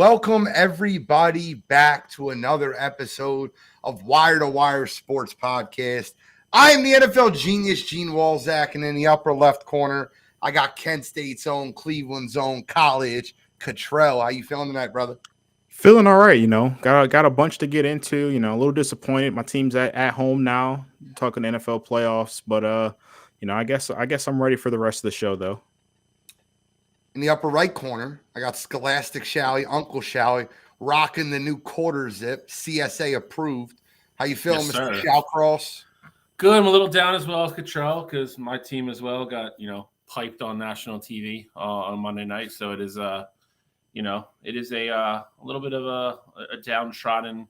Welcome, everybody, back to another episode of Wire2Wire Sports Podcast. I am the NFL genius, Gene Walzak, and in the upper left corner, I got Kent State's own, Cleveland's own, College, Cottrell. How you feeling tonight, brother? Feeling all right, got a bunch to get into, a little disappointed. My team's at home now, talking NFL playoffs, but I guess I'm ready for the rest of the show though. In the upper right corner, I got Scholastic Shally, Uncle Shally, rocking the new quarter zip, CSA approved. How you feeling, Yes, Mr. Shallcross? Good. I'm a little down as well as Cottrell because my team as well got, piped on national TV on Monday night. So it is, a little bit of a downtrodden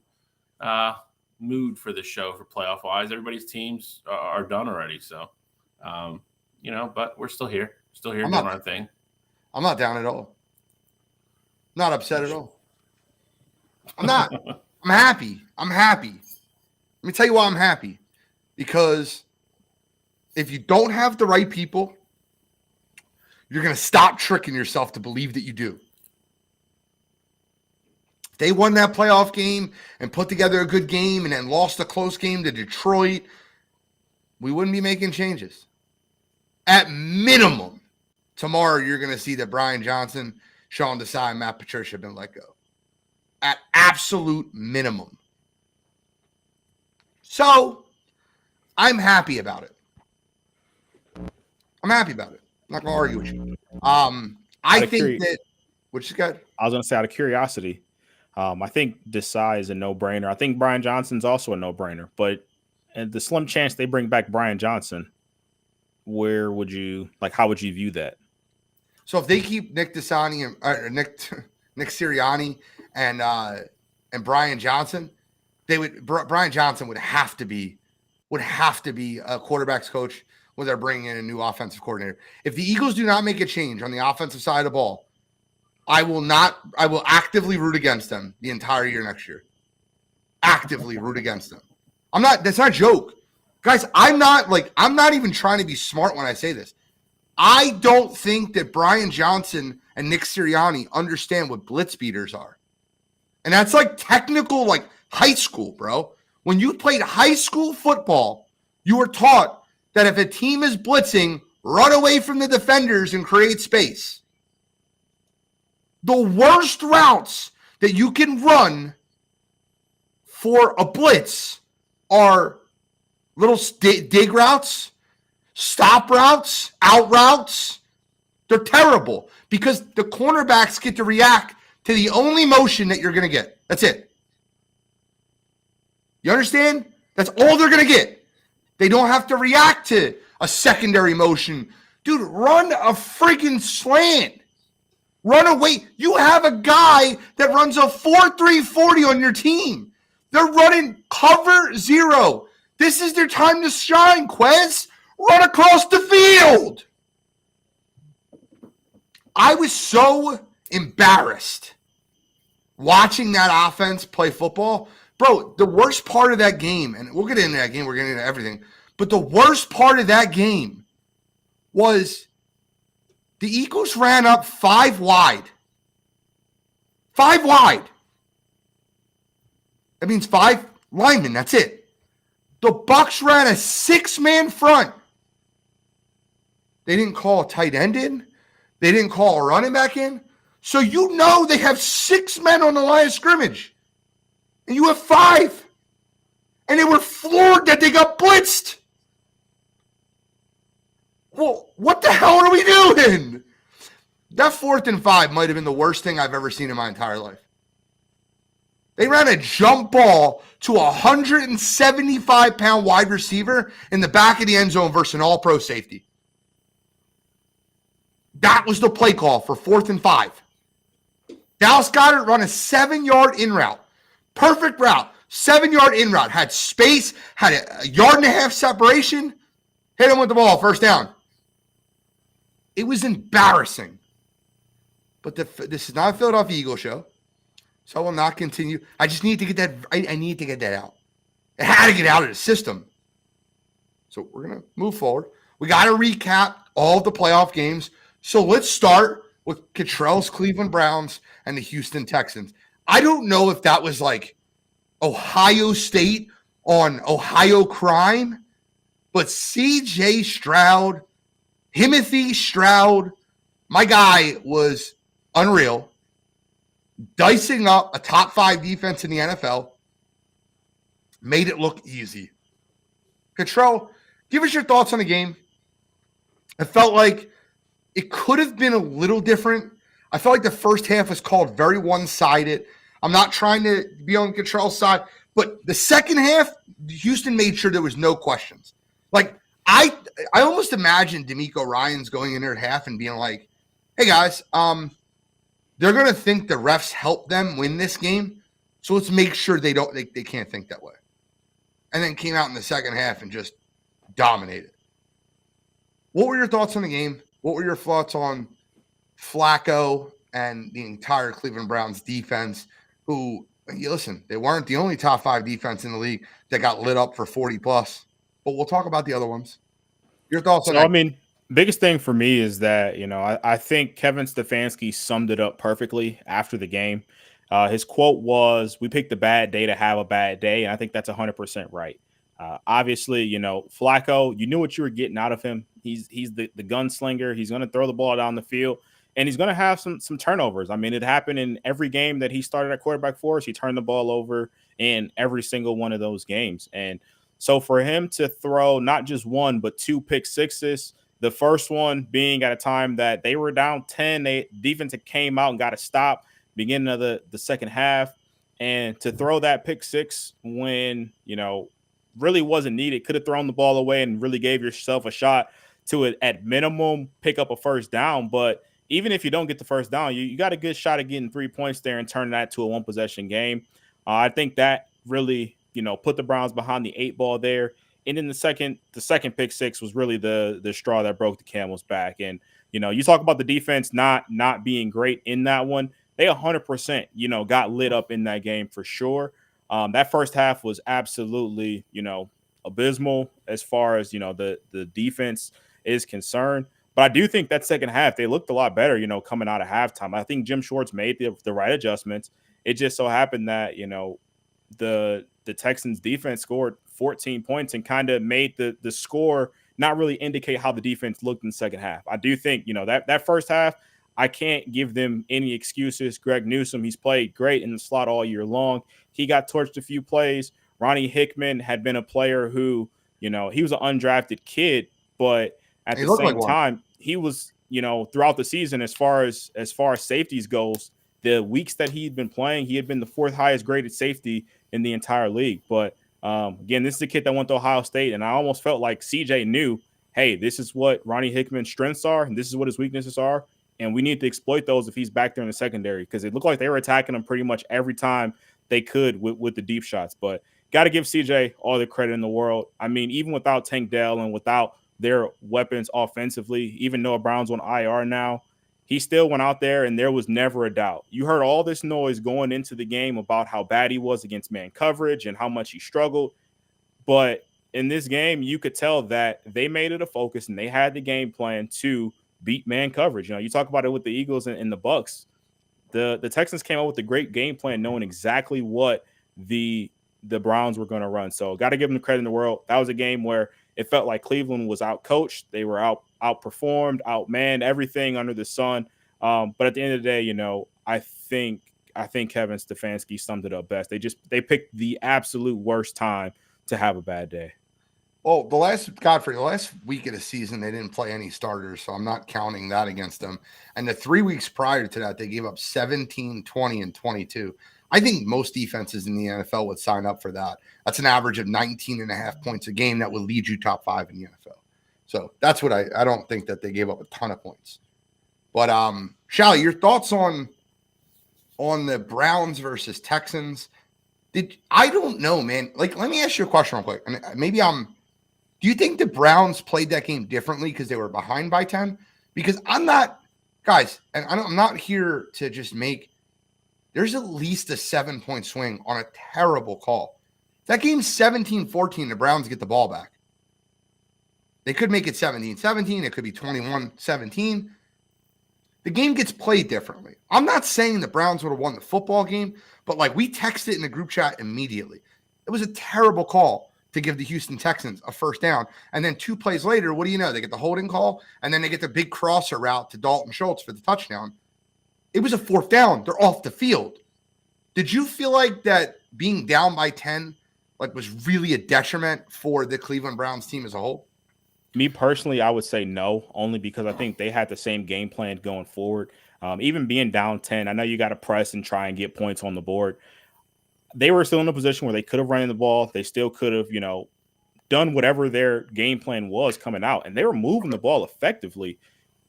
mood for the show for playoff wise. Everybody's teams are done already. So, but we're still here, doing our thing. I'm not down at all. Not upset at all. I'm not. I'm happy. Let me tell you why I'm happy. Because if you don't have the right people, you're going to stop tricking yourself to believe that you do. If they won that playoff game and put together a good game and then lost a close game to Detroit, we wouldn't be making changes. At minimum, tomorrow you're going to see that Brian Johnson, Sean Desai, and Matt Patricia have been let go. At absolute minimum. So, I'm happy about it. I'm not going to argue with you. I think that what you got. I was going to say, out of curiosity, I think Desai is a no-brainer. I think Brian Johnson's also a no-brainer. But the slim chance they bring back Brian Johnson, how would you view that? So if they keep Nick Desani and Nick Sirianni and Brian Johnson, Brian Johnson would have to be a quarterback's coach when they're bringing in a new offensive coordinator. If the Eagles do not make a change on the offensive side of the ball, I will actively root against them the entire year next year. Actively root against them. That's not a joke. Guys, I'm not even trying to be smart when I say this. I don't think that Brian Johnson and Nick Sirianni understand what blitz beaters are. And that's like technical, like high school, bro. When you played high school football, you were taught that if a team is blitzing, run away from the defenders and create space. The worst routes that you can run for a blitz are little dig routes, stop routes, out routes. They're terrible because the cornerbacks get to react to the only motion that you're going to get. That's it. You understand? That's all they're going to get. They don't have to react to a secondary motion. Dude, run a freaking slant. Run away. You have a guy that runs a 4.3 40 on your team. They're running cover zero. This is their time to shine, Quez. Run across the field. I was so embarrassed watching that offense play football. Bro, the worst part of that game, and we'll get into that game, we're getting into everything, but the worst part of that game was the Eagles ran up 5 wide. 5 wide. That means 5 linemen, that's it. The Bucs ran a 6-man front. They didn't call a tight end in. They didn't call a running back in. So they have 6 men on the line of scrimmage. And you have 5. And they were floored that they got blitzed. Well, what the hell are we doing? That 4th and 5 might have been the worst thing I've ever seen in my entire life. They ran a jump ball to a 175-pound wide receiver in the back of the end zone versus an all-pro safety. That was the play call for 4th and 5. Dallas Goedert run a 7-yard in route. Perfect route. 7-yard in route. Had space, had a 1.5 yard separation. Hit him with the ball, first down. It was embarrassing. But this is not a Philadelphia Eagles show. So I will not continue. I just need to get that. I need to get that out. It had to get out of the system. So we're going to move forward. We got to recap all of the playoff games. So let's start with Cottrell's Cleveland Browns and the Houston Texans. I don't know if that was like Ohio State on Ohio crime, but C.J. Stroud, Timothy Stroud, my guy was unreal, dicing up a top 5 defense in the NFL, made it look easy. Cottrell, give us your thoughts on the game. I felt like it could have been a little different. I felt like the first half was called very one-sided. I'm not trying to be on Cottrell's side, but the second half, Houston made sure there was no questions. Like, I almost imagine DeMeco Ryans going in there at half and being like, hey, guys, they're going to think the refs helped them win this game, so let's make sure they can't think that way. And then came out in the second half and just dominated. What were your thoughts on the game? What were your thoughts on Flacco and the entire Cleveland Browns defense, who, listen, they weren't the only top 5 defense in the league that got lit up for 40+, but we'll talk about the other ones. Your thoughts on that? I mean, biggest thing for me is that, I think Kevin Stefanski summed it up perfectly after the game. His quote was, "We picked a bad day to have a bad day," and I think that's 100% right. Obviously, Flacco, you knew what you were getting out of him. He's the gunslinger. He's going to throw the ball down the field, and he's going to have some turnovers. I mean, it happened in every game that he started at quarterback for us. He turned the ball over in every single one of those games. And so for him to throw not just one, but 2 pick sixes, the first one being at a time that they were down 10, defense came out and got a stop beginning of the second half, and to throw that pick 6 when, really wasn't needed, could have thrown the ball away and really gave yourself a shot to it at minimum pick up a first down. But even if you don't get the first down, you got a good shot at getting 3 points there and turning that to a 1-possession game. I think that really, put the Browns behind the 8 ball there. And then the second pick 6 was really the straw that broke the camel's back. And, you talk about the defense not being great in that one. They 100%, got lit up in that game for sure. That first half was absolutely, abysmal as far as, the defense is concerned. But I do think that second half, they looked a lot better, coming out of halftime. I think Jim Schwartz made the right adjustments. It just so happened that, the Texans defense scored 14 points and kind of made the score not really indicate how the defense looked in the second half. I do think, that first half, I can't give them any excuses. Greg Newsome, he's played great in the slot all year long. He got torched a few plays. Ronnie Hickman had been a player who, he was an undrafted kid, but at the same time, he was, throughout the season, as far as safeties goes, the weeks that he'd been playing, he had been the 4th highest graded safety in the entire league. But again, this is a kid that went to Ohio State, and I almost felt like CJ knew, hey, this is what Ronnie Hickman's strengths are, and this is what his weaknesses are. And we need to exploit those if he's back there in the secondary, because it looked like they were attacking him pretty much every time they could with the deep shots. But got to give CJ all the credit in the world. I mean, even without Tank Dell and without their weapons offensively, even Noah Brown's on IR now, he still went out there and there was never a doubt. You heard all this noise going into the game about how bad he was against man coverage and how much he struggled. But in this game, you could tell that they made it a focus and they had the game plan to beat man coverage. You talk about it with the Eagles and the Bucks. The Texans came up with a great game plan, knowing exactly what the Browns were going to run. So got to give them the credit in the world. That was a game where it felt like Cleveland was outcoached. They were outperformed, outmanned, everything under the sun. But at the end of the day, I think Kevin Stefanski summed it up best. They picked the absolute worst time to have a bad day. Well, the last week of the season, they didn't play any starters, so I'm not counting that against them. And the 3 weeks prior to that, they gave up 17, 20, and 22. I think most defenses in the NFL would sign up for that. That's an average of 19.5 points a game that would lead you top 5 in the NFL. So that's what I don't think that they gave up a ton of points. But Shally, your thoughts on the Browns versus Texans? I don't know, man. Like, let me ask you a question real quick. And maybe do you think the Browns played that game differently because they were behind by 10? Because I'm not, guys, and I'm not here to just there's at least a 7-point swing on a terrible call. That game's 17-14, the Browns get the ball back. They could make it 17-17. It could be 21-17. the game gets played differently. I'm not saying the Browns would have won the football game, but like we texted in the group chat immediately. It was a terrible call to give the Houston Texans a first down. And then 2 plays later, what do you know? They get the holding call, and then they get the big crosser route to Dalton Schultz for the touchdown. It was a 4th down. They're off the field. Did you feel like that being down by 10 like was really a detriment for the Cleveland Browns team as a whole? Me personally, I would say no, only because I think they had the same game plan going forward. Even being down 10, I know you got to press and try and get points on the board. They were still in a position where they could have run the ball. They still could have, done whatever their game plan was coming out, and they were moving the ball effectively.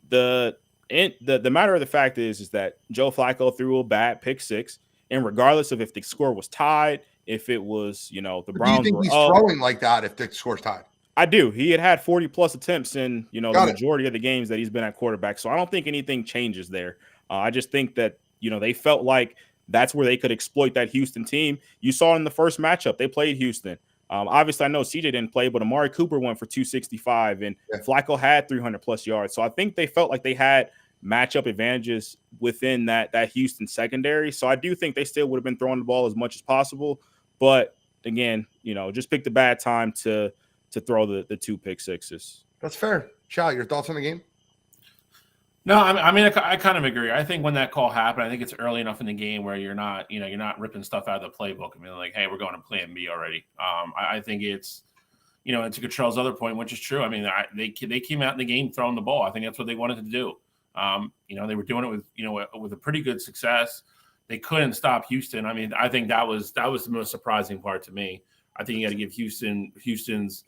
The matter of the fact is that Joe Flacco threw a bad pick 6, and regardless of if the score was tied, if it was, the Browns do you think were he's up, throwing like that if the score's tied? I do. He had 40+ attempts in, the majority of the games that he's been at quarterback. So I don't think anything changes there. I just think that, they felt like that's where they could exploit that Houston team. You saw in the first matchup, they played Houston. Obviously, I know CJ didn't play, but Amari Cooper went for 265, and Flacco had 300+ yards. So I think they felt like they had matchup advantages within that Houston secondary. So I do think they still would have been throwing the ball as much as possible. But again, just picked a bad time to throw the 2 pick 6s. That's fair. Chow, your thoughts on the game? No, I kind of agree. I think when that call happened, I think it's early enough in the game where you're not ripping stuff out of the playbook and being like, hey, we're going to plan B already. I think it's, and to Cottrell's other point, which is true. I mean, they came out in the game throwing the ball. I think that's what they wanted to do. They were doing it with a pretty good success. They couldn't stop Houston. I mean, I think that was the most surprising part to me. I think you got to give Houston's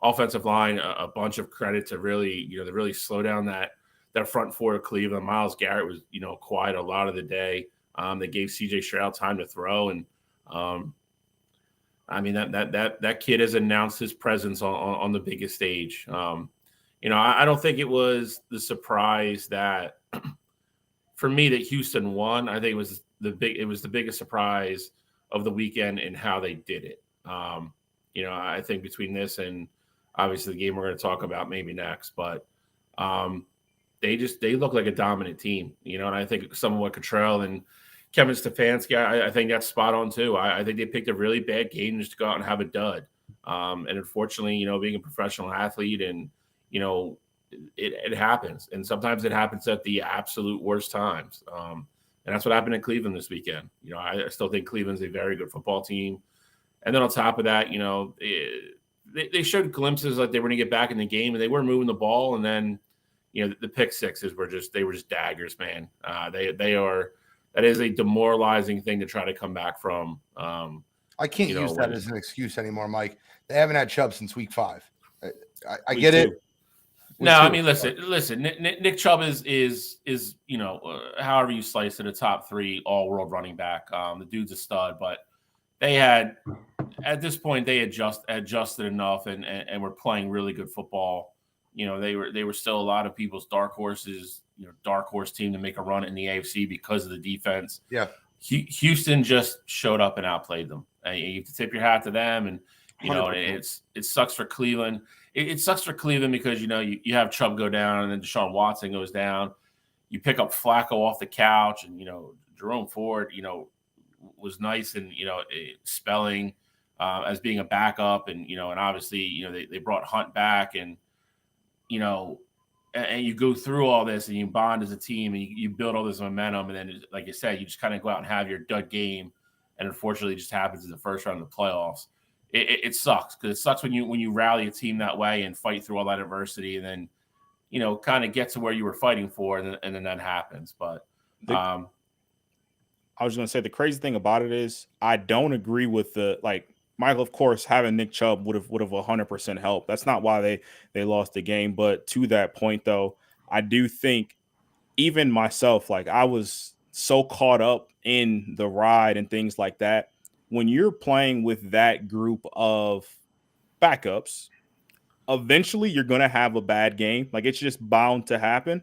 offensive line a bunch of credit to really slow down that front 4 of Cleveland. Myles Garrett was quiet a lot of the day. They gave CJ Stroud time to throw, and that kid has announced his presence on the biggest stage. I don't think it was the surprise that for me that Houston won. I think it was the biggest surprise of the weekend in how they did it. I think between this and obviously the game we're going to talk about maybe next, but they look like a dominant team, and I think some of what Cottrell and Kevin Stefanski, I think that's spot on too. I think they picked a really bad game just to go out and have a dud. And unfortunately, being a professional athlete and, it happens. And sometimes it happens at the absolute worst times. And that's what happened in Cleveland this weekend. I still think Cleveland's a very good football team. And then on top of that, they showed glimpses like they were going to get back in the game, and they were moving the ball. And then, the pick 6s were just daggers, man. That is a demoralizing thing to try to come back from. I can't use that as an excuse anymore, Mike. They haven't had Chubb since week 5. I get it. No, I mean, listen. Nick Chubb is however you slice it, a top 3 all-world running back. The dude's a stud, but they had at this point they adjusted enough and were playing really good football. They were still a lot of people's dark horse team to make a run in the AFC because of the defense. Yeah, Houston just showed up and outplayed them. And you have to tip your hat to them, and it sucks for Cleveland. It sucks for Cleveland because you have Chubb go down and then Deshaun Watson goes down. You pick up Flacco off the couch, and Jerome Ford was nice and spelling as being a backup, and and obviously they brought Hunt back, and and you go through all this and you bond as a team and you build all this momentum, and then like you said, you just kind of go out and have your dud game, and unfortunately it just happens in the first round of the playoffs. It sucks because it sucks when you rally a team that way and fight through all that adversity, and then kind of get to where you were fighting for, and then that happens. But I was going to say the crazy thing about it is I don't agree with Michael. Of course, having Nick Chubb would have 100% helped. That's not why they lost the game. But to that point, though, I do think even myself, I was so caught up in the ride and things like that. When you're playing with that group of backups, eventually you're going to have a bad game. It's just bound to happen.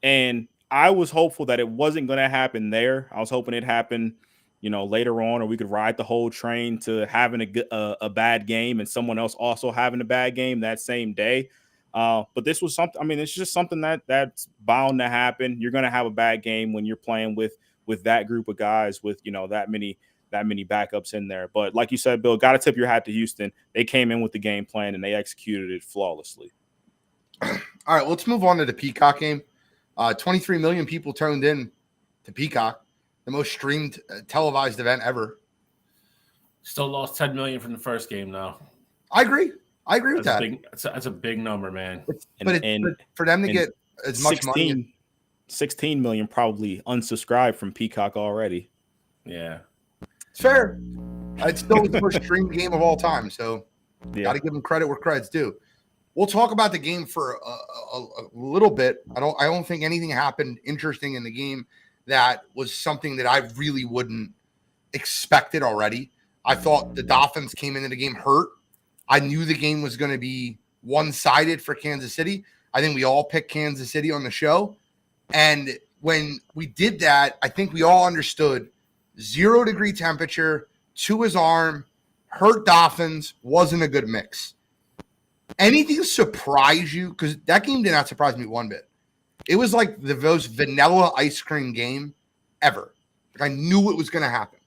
And I was hopeful that it wasn't going to happen there. I was hoping it happened, later on, or we could ride the whole train to having a bad game and someone else also having a bad game that same day. But this was something. I mean, it's just something that's bound to happen. You're going to have a bad game when you're playing with that group of guys with that many backups in there. But like you said, Bill, got to tip your hat to Houston. They came in with the game plan and they executed it flawlessly. All right, let's move on to the Peacock game. 23 million people tuned in to Peacock, the most streamed televised event ever. Still lost 10 million from the first game, though. I agree with that. That's a big number, man. But for them to get as much money, 16 million probably unsubscribed from Peacock already. Yeah, it's fair. It's still the most streamed game of all time, so got to give them credit where credit's due. We'll talk about the game for a little bit. I don't think anything happened interesting in the game that was something that I really wouldn't expect it already. I thought the Dolphins came into the game hurt. I knew the game was going to be one-sided for Kansas City. I think we all picked Kansas City on the show. And when we did that, I think we all understood 0-degree temperature, to his arm, hurt Dolphins wasn't a good mix. Anything surprise you? Because that game did not surprise me one bit. It was like the most vanilla ice cream game ever. Like I knew it was going to happen.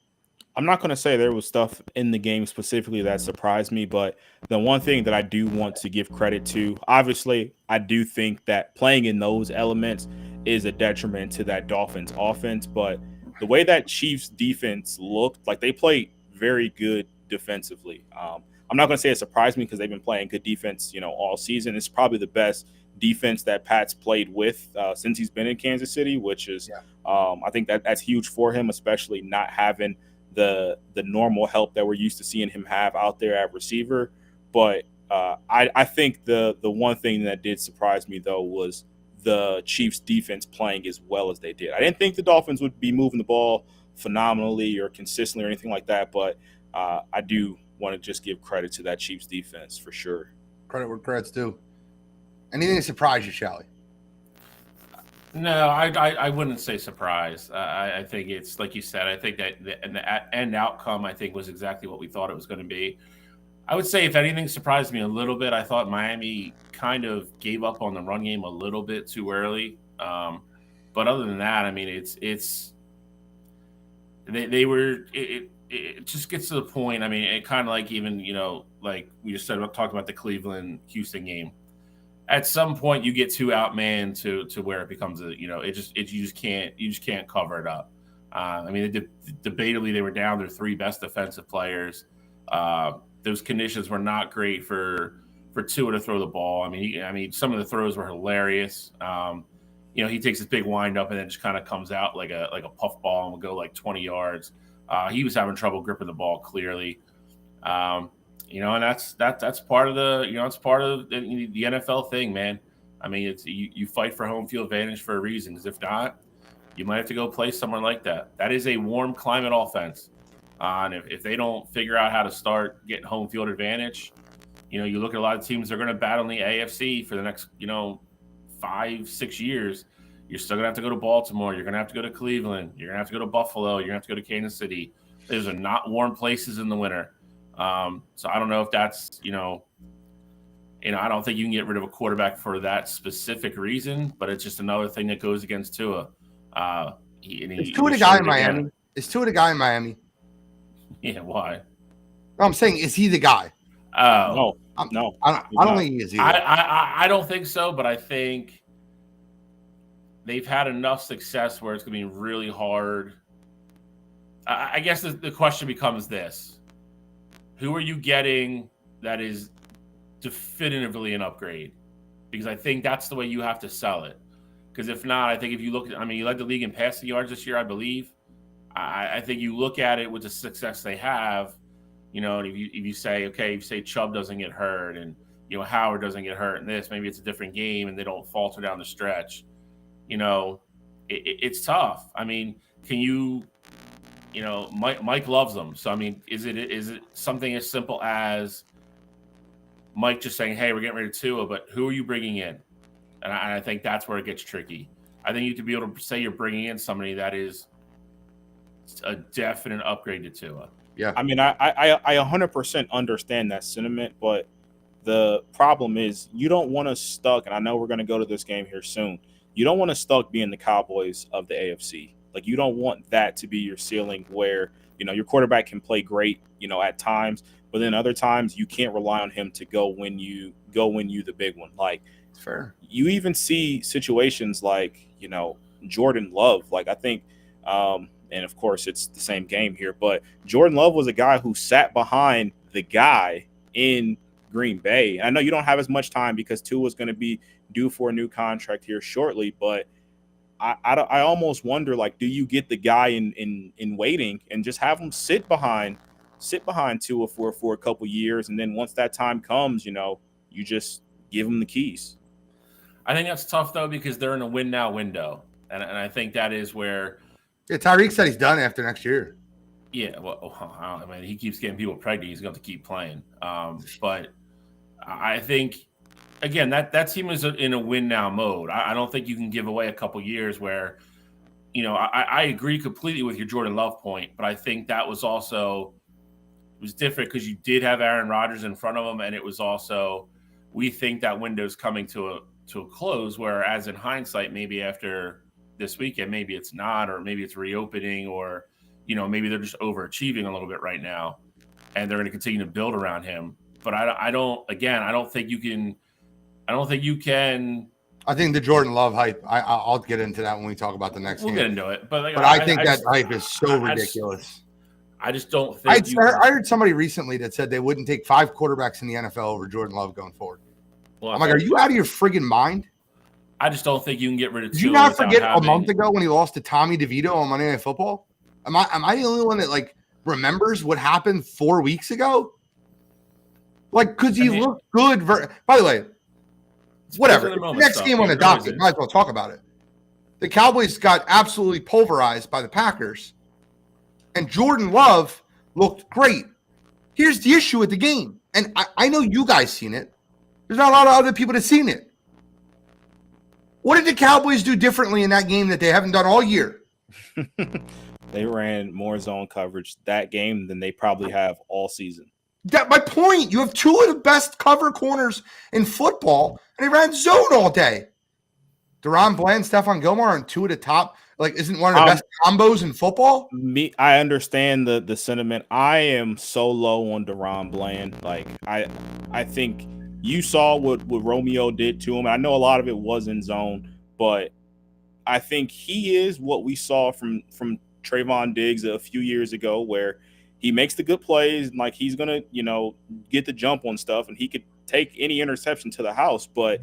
I'm not going to say there was stuff in the game specifically that surprised me, but the one thing that I do want to give credit to, obviously, I do think that playing in those elements is a detriment to that Dolphins offense, but the way that Chiefs defense looked, like they played very good defensively. I'm not going to say it surprised me because they've been playing good defense, all season. It's probably the best defense that Pat's played with since he's been in Kansas City, which is, I think that's huge for him, especially not having the normal help that we're used to seeing him have out there at receiver. But I think the one thing that did surprise me, though, was the Chiefs defense playing as well as they did. I didn't think the Dolphins would be moving the ball phenomenally or consistently or anything like that, but I do want to just give credit to that Chiefs defense for sure. Credit where credit's due. Anything that surprised you, Shally? No, I wouldn't say surprise. I think it's like you said. I think that the end outcome, I think, was exactly what we thought it was going to be. I would say, if anything surprised me a little bit, I thought Miami kind of gave up on the run game a little bit too early. But other than that, I mean, it just gets to the point. I mean, it kind of like even, like we just talked about the Cleveland Houston game. At some point, you get too outmanned to where it becomes you just can't cover it up. I mean, debatably, they were down their three best defensive players. Those conditions were not great for Tua to throw the ball. I mean, some of the throws were hilarious. He takes his big wind up and then just kind of comes out like a puff ball and will go like 20 yards. He was having trouble gripping the ball clearly. And that's part of it's part of the NFL thing, man. I mean, it's you fight for home field advantage for a reason. Because if not, you might have to go play somewhere like that. That is a warm climate offense. And if they don't figure out how to start getting home field advantage, you look at a lot of teams, they're going to battle in the AFC for the next 5-6 years. You're still going to have to go to Baltimore. You're going to have to go to Cleveland. You're going to have to go to Buffalo. You're going to have to go to Kansas City. Those are not warm places in the winter. So I don't know if that's, I don't think you can get rid of a quarterback for that specific reason, but it's just another thing that goes against Tua. Is Tua the guy in Miami? Is Tua the guy in Miami? Yeah, why? No, I'm saying, is he the guy? No. I don't think he is either. I don't think so, but I think they've had enough success where it's going to be really hard. I guess the question becomes this. Who are you getting that is definitively an upgrade? Because I think that's the way you have to sell it. Because if not, I think if you look at, you led the league in passing yards this year, I believe. I think you look at it with the success they have, and if you say, okay, if you say Chubb doesn't get hurt and, Howard doesn't get hurt in this, maybe it's a different game and they don't falter down the stretch. It's tough. I mean, can you, Mike loves them. So, I mean, is it something as simple as Mike just saying, hey, we're getting ready to Tua, but who are you bringing in? And I think that's where it gets tricky. I think you could be able to say you're bringing in somebody that is a definite upgrade to Tua. Yeah. I mean, I 100% understand that sentiment, but The problem is you don't want us stuck, and I know we're going to go to this game here soon. You don't want us stuck being the Cowboys of the AFC. Like, you don't want that to be your ceiling where, your quarterback can play great, at times, but then other times you can't rely on him to go win you the big one. Like, It's fair. You even see situations like, Jordan Love. Like, I think, and of course it's the same game here, but Jordan Love was a guy who sat behind the guy in Green Bay. I know you don't have as much time because Tua is going to be due for a new contract here shortly, but I almost wonder, like, do you get the guy in waiting and just have him sit behind Tua for a couple years, and then once that time comes, you just give him the keys? I think that's tough though because they're in a win now window, and I think that is where. Yeah, Tyreek said he's done after next year. Yeah, well, I mean, he keeps getting people pregnant. He's going to keep playing. But I think, again, that team is in a win now mode. I don't think you can give away a couple years where, I agree completely with your Jordan Love point, but I think that was also it was different because you did have Aaron Rodgers in front of him, and it was also we think that window's coming to a close. Whereas in hindsight, maybe after this weekend, maybe it's not, or maybe it's reopening, or maybe they're just overachieving a little bit right now, and they're going to continue to build around him. But I don't think you can. I think the Jordan Love hype. I'll get into that when we talk about the next game. We'll get into it, but I think that hype is so ridiculous. I just don't think. I heard somebody recently that said they wouldn't take 5 quarterbacks in the NFL over Jordan Love going forward. Well, I'm like, are you out of your friggin' mind? I just don't think you can get rid of. Did you not forget a month ago when he lost to Tommy DeVito on Monday Night Football? Am I the only one that remembers what happened 4 weeks ago? Because he looked good. By the way, whatever. Next game on the docket. Might as well talk about it. The Cowboys got absolutely pulverized by the Packers, and Jordan Love looked great. Here's the issue with the game, and I know you guys seen it. There's not a lot of other people that seen it. What did the Cowboys do differently in that game that they haven't done all year? They ran more zone coverage that game than they probably have all season. That's my point. You have 2 of the best cover corners in football, and they ran zone all day. Deron Bland, Stephon Gilmore are 2 of the top. Isn't one of the best combos in football? I understand the sentiment. I am so low on Deron Bland. I think you saw what Romeo did to him. I know a lot of it was in zone, but I think he is what we saw from Trayvon Diggs a few years ago, where he makes the good plays and he's gonna get the jump on stuff, and he could take any interception to the house. But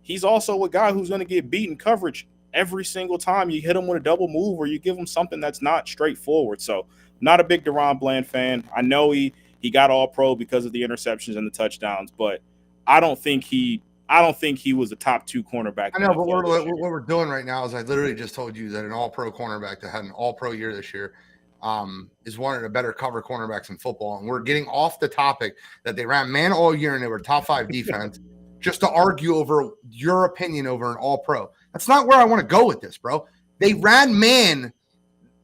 he's also a guy who's gonna get beaten coverage every single time you hit him with a double move or you give him something that's not straightforward. So, not a big Deron Bland fan. I know he got all pro because of the interceptions and the touchdowns, but I don't think he was a top 2 cornerback. I know, but what we're doing right now is I literally just told you that an all-pro cornerback that had an all-pro year this year is one of the better cover cornerbacks in football. And we're getting off the topic that they ran man all year and they were top 5 defense just to argue over your opinion over an all-pro. That's not where I want to go with this, bro. They ran man.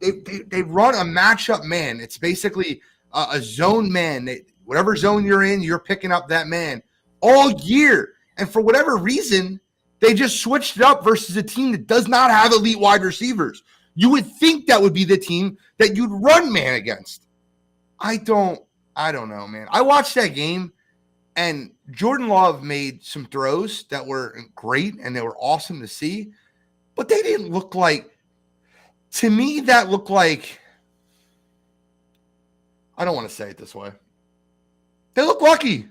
They run a matchup man. It's basically a zone man. Whatever zone you're in, you're picking up that man all year. And for whatever reason, they just switched it up versus a team that does not have elite wide receivers. You would think that would be the team that you'd run man against. I don't know, man. I watched that game, and Jordan Love made some throws that were great and they were awesome to see, but they didn't look like, to me, that looked like, I don't want to say it this way. They look lucky.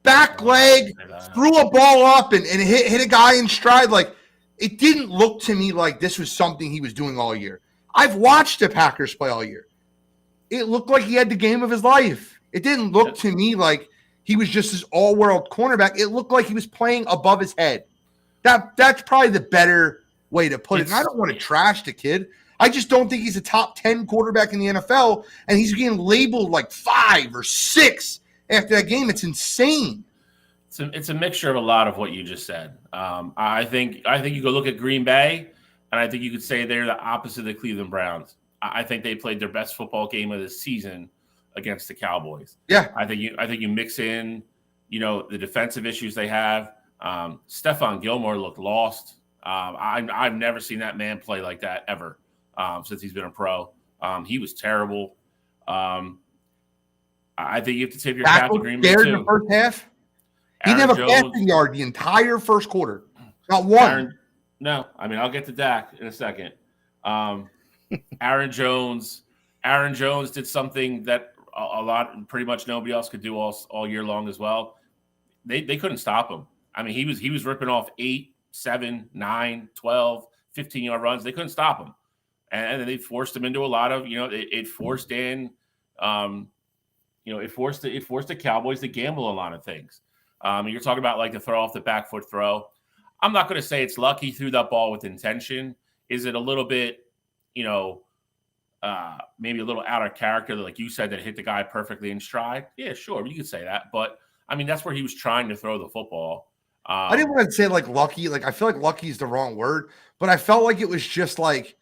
Back leg, threw a ball up and hit a guy in stride. It didn't look to me like this was something he was doing all year. I've watched the Packers play all year. It looked like he had the game of his life. It didn't look to me like he was just this all-world cornerback. It looked like he was playing above his head. That's probably the better way to put it. And I don't want to trash the kid. I just don't think he's a top 10 quarterback in the NFL, and he's getting labeled 5 or 6 after that game. It's insane. It's a mixture of a lot of what you just said. I think you go look at Green Bay, and I think you could say they're the opposite of the Cleveland Browns. I think they played their best football game of the season against the Cowboys. Yeah. I think you mix in, the defensive issues they have. Stephon Gilmore looked lost. I've never seen that man play like that ever since he's been a pro. He was terrible. I think you have to tip your cap to Green Bay too. In the first half. He didn't have a passing yard the entire first quarter. Not one. I'll get to Dak in a second. Aaron Jones did something that pretty much nobody else could do all year long as well. They couldn't stop him. I mean, he was ripping off 8, 7, 9, 12, 15-yard runs. They couldn't stop him. And they forced him into a lot of, it forced in, it forced the Cowboys to gamble a lot of things. You're talking about like the throw off the back foot throw. I'm not going to say it's lucky he threw that ball with intention. Is it a little bit, maybe a little out of character, like you said, that hit the guy perfectly in stride? Yeah, sure. You could say that. But, that's where he was trying to throw the football. I didn't want to say like lucky. Like, I feel like lucky is the wrong word. But I felt like it was just like,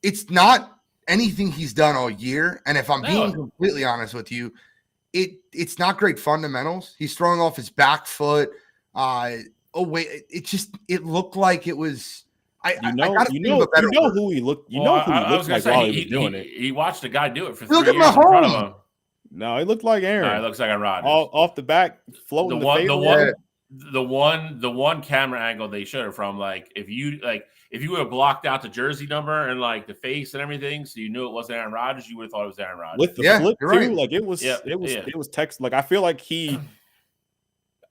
it's not anything he's done all year. And if I'm being completely honest with you, it's not great fundamentals. He's throwing off his back foot. It looked like it was. You know who he looked. You know who he looked like while he was doing it. He watched a guy do it for 3 Look years at in front of him. No, he looked like Aaron. No, he looks like Aaron Rodgers. Off the back, floating the one camera angle they showed it from, like if you would have blocked out the jersey number and like the face and everything, so you knew it wasn't Aaron Rodgers, you would have thought it was Aaron Rodgers. With the flip too, right. Like it was text. Like I feel like he.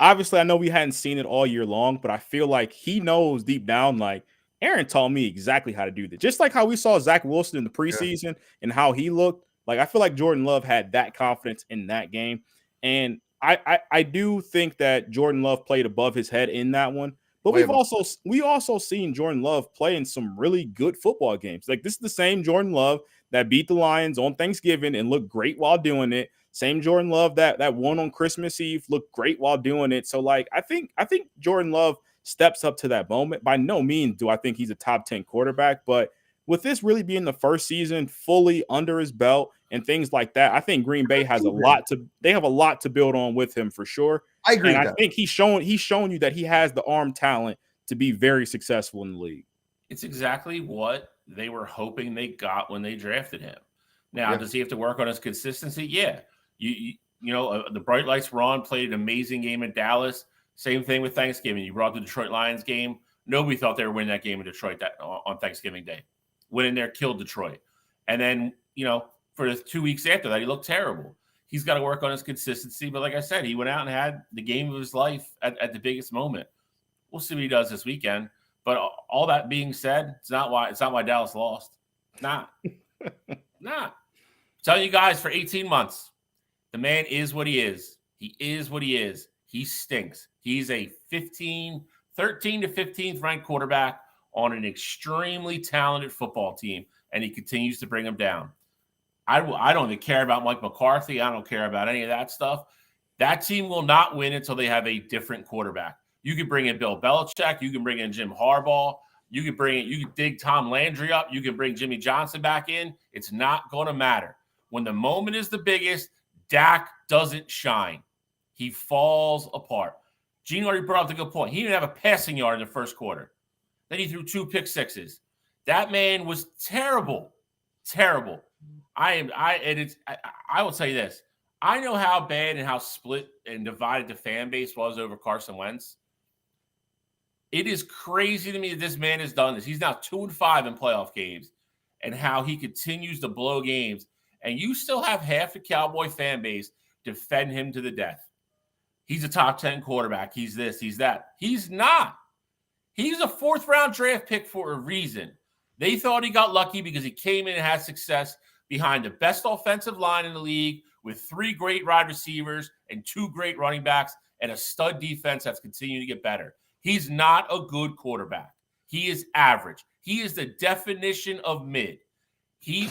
Obviously, I know we hadn't seen it all year long, but I feel like he knows deep down, like Aaron taught me exactly how to do this. Just like how we saw Zach Wilson in the preseason and how he looked. Like I feel like Jordan Love had that confidence in that game, and I do think that Jordan Love played above his head in that one. But we also seen Jordan Love play in some really good football games. Like this is the same Jordan Love that beat the Lions on Thanksgiving and looked great while doing it. Same Jordan Love that won on Christmas Eve, looked great while doing it. So like I think Jordan Love steps up to that moment. By no means do I think he's a top 10 quarterback, but with this really being the first season fully under his belt and things like that, I think Green Bay has a lot to build on with him for sure. I agree. And I think he's shown you that he has the arm talent to be very successful in the league. It's exactly what they were hoping they got when they drafted him. Now, does he have to work on his consistency? Yeah. The bright lights were on, played an amazing game in Dallas. Same thing with Thanksgiving. You brought the Detroit Lions game. Nobody thought they were winning that game in Detroit on Thanksgiving Day. Went in there, killed Detroit. And then, for the 2 weeks after that, he looked terrible. He's got to work on his consistency. But like I said, he went out and had the game of his life at the biggest moment. We'll see what he does this weekend. But all that being said, it's not why Dallas lost. Not. Telling you guys for 18 months, the man is what he is. He is what he is. He stinks. He's a 13 to 15th ranked quarterback on an extremely talented football team, and he continues to bring them down. I don't even care about Mike McCarthy. I don't care about any of that stuff. That team will not win until they have a different quarterback. You can bring in Bill Belichick. You can bring in Jim Harbaugh. You can dig Tom Landry up. You can bring Jimmy Johnson back in. It's not going to matter. When the moment is the biggest, Dak doesn't shine. He falls apart. Gene already brought up the good point. He didn't have a passing yard in the first quarter. Then he threw 2 pick sixes. That man was terrible. Terrible. I will tell you this. I know how bad and how split and divided the fan base was over Carson Wentz. It is crazy to me that this man has done this. He's now 2-5 in playoff games, and how he continues to blow games. And you still have half the Cowboy fan base defend him to the death. He's a top 10 quarterback. He's this, he's that. He's not. He's a 4th-round draft pick for a reason. They thought he got lucky because he came in and had success behind the best offensive line in the league with 3 great wide receivers and 2 great running backs and a stud defense that's continuing to get better. He's not a good quarterback. He is average. He is the definition of mid.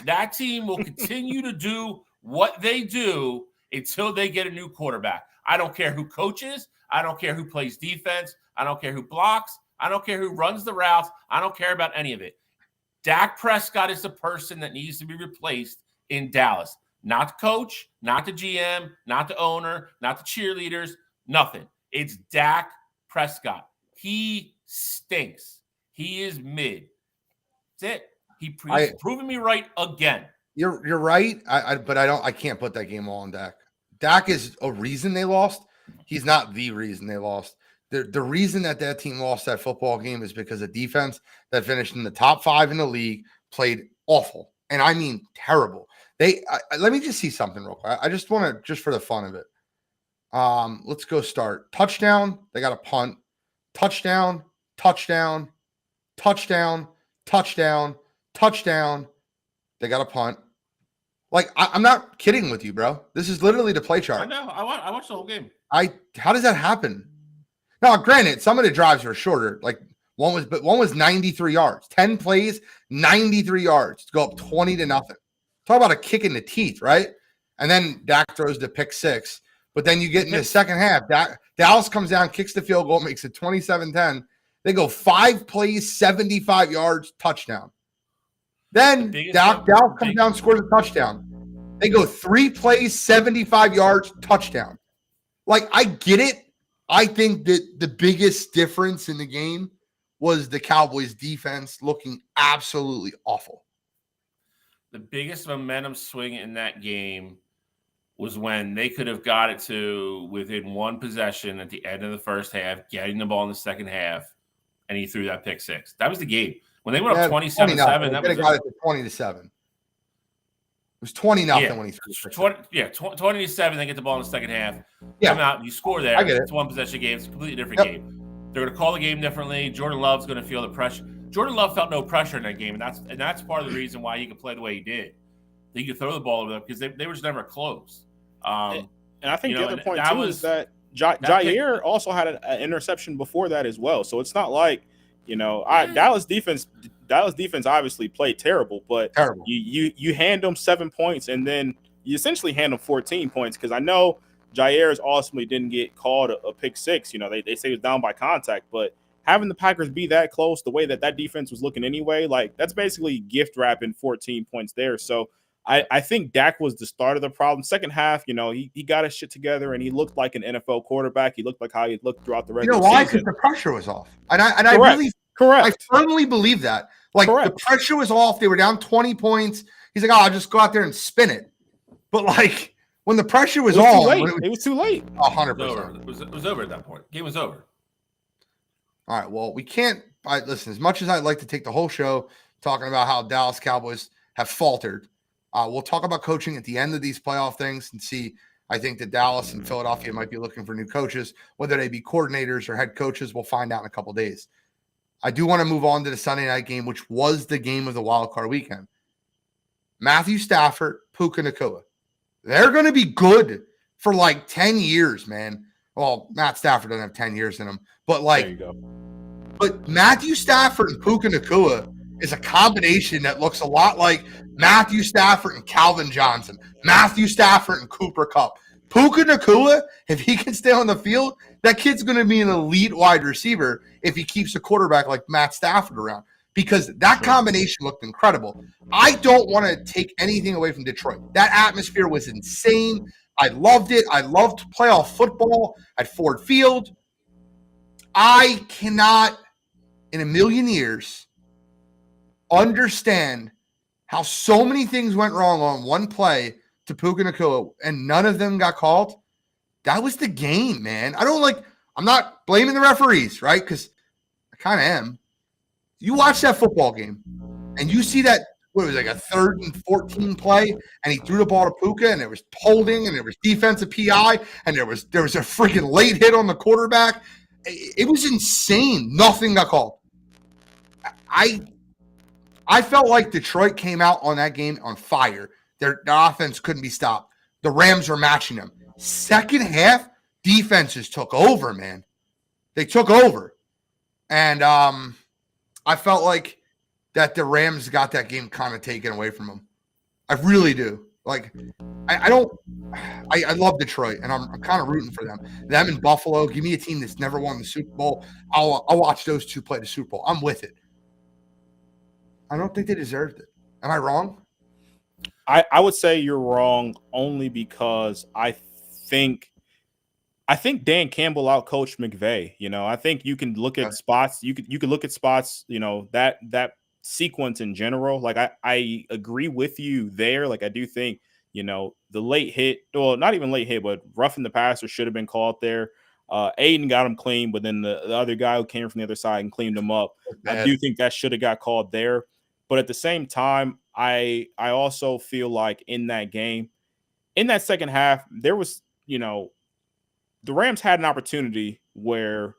That team will continue to do what they do until they get a new quarterback. I don't care who coaches. I don't care who plays defense. I don't care who blocks. I don't care who runs the routes. I don't care about any of it. Dak Prescott is the person that needs to be replaced in Dallas. Not the coach, not the GM, not the owner, not the cheerleaders, nothing. It's Dak Prescott. He stinks. He is mid. That's it. He's proven me right again. You're right. But I can't put that game all on Dak. Dak is a reason they lost. He's not the reason they lost. The reason that team lost that football game is because of defense that finished in the top 5 in the league played awful. And I mean terrible. Let me just see something real quick. I just want to, just for the fun of it. Let's go start. Touchdown. They got a punt. Touchdown. Touchdown. Touchdown. Touchdown. Touchdown. They got a punt. Like, I'm not kidding with you, bro. This is literally the play chart. I know. I watched the whole game. How does that happen? Now, granted, some of the drives were shorter. Like one was 93 yards. 10 plays, 93 yards to go up 20-0. Talk about a kick in the teeth, right? And then Dak throws the pick 6. But then you get in the second half. Dallas comes down, kicks the field goal, makes it 27-10. They go 5 plays, 75 yards, touchdown. Then Dallas comes down, scores a touchdown. They go 3 plays, 75 yards, touchdown. Like, I get it. I think that the biggest difference in the game was the Cowboys' defense looking absolutely awful. The biggest momentum swing in that game was when they could have got it to within 1 possession at the end of the first half, getting the ball in the second half, and he threw that pick 6. That was the game. When they went up 27-7, that was got it to 20-7. It was 20-0 when he threw 20-7. They get the ball in the second half. Yeah. Come out, you score there. I get it. It's 1 possession game. It's a completely different game. They're going to call the game differently. Jordan Love's going to feel the pressure. Jordan Love felt no pressure in that game, and that's part of the reason why he could play the way he did. He could throw the ball over them because they were just never close. And I think the other point too is that Jair also had an interception before that as well. So it's not like, Dallas defense obviously played terrible, but you hand them 7 points and then you essentially hand them 14 points, because I know Jair's ultimately didn't get called a pick 6. They say it was down by contact, but having the Packers be that close, the way that defense was looking anyway, like, that's basically gift wrapping 14 points there. So I think Dak was the start of the problem. Second half, he got his shit together and he looked like an NFL quarterback. He looked like how he looked throughout the regular season. Because the pressure was off. And I firmly believe that. Like, the pressure was off. They were down 20 points. He's like, I'll just go out there and spin it. But, like, when the pressure was on. It was too late. 100%. It was over at that point. Game was over. All right, well, we can't listen, as much as I'd like to take the whole show talking about how Dallas Cowboys have faltered, we'll talk about coaching at the end of these playoff things and see. I think that Dallas and Philadelphia might be looking for new coaches, whether they be coordinators or head coaches. We'll find out in a couple of days. I do want to move on to the Sunday night game, which was the game of the wild card weekend. Matthew Stafford, Puka Nacua. They're going to be good for like 10 years, man. Well, Matt Stafford doesn't have 10 years in him, but like, there you go. But Matthew Stafford and Puka Nacua is a combination that looks a lot like Matthew Stafford and Calvin Johnson, Matthew Stafford and Cooper Kupp. Puka Nacua, if he can stay on the field, that kid's going to be an elite wide receiver if he keeps a quarterback like Matt Stafford around, because that combination looked incredible. I don't want to take anything away from Detroit. That atmosphere was insane. I loved it. I loved playoff football at Ford Field. I cannot, in a million years, understand how so many things went wrong on one play to Puka Nacua and none of them got called. That was the game, man. I'm not blaming the referees, right? Because I kind of am. You watch that football game and you see that, what was it, like a 3rd and 14 play, and he threw the ball to Puka, and there was holding, and there was defensive PI, and there was a freaking late hit on the quarterback. It was insane. Nothing got called. I felt like Detroit came out on that game on fire. Their offense couldn't be stopped. The Rams were matching them. Second half, defenses took over, man. They took over. And I felt like that the Rams got that game kind of taken away from them. I really do. Like, I love Detroit, and I'm kind of rooting for them. Them in Buffalo, give me a team that's never won the Super Bowl. I'll watch those two play the Super Bowl. I'm with it. I don't think they deserved it. Am I wrong? I would say you're wrong only because I think Dan Campbell outcoached McVay. I think you can look at spots. You could look at spots. That sequence in general. Like I agree with you there. Like I do think the late hit, well, not even late hit, but roughing the passer should have been called there. Aiden got him clean, but then the other guy who came from the other side and cleaned him up. I do think that should have got called there. But at the same time, I also feel like in that game, in that second half, there was, the Rams had an opportunity where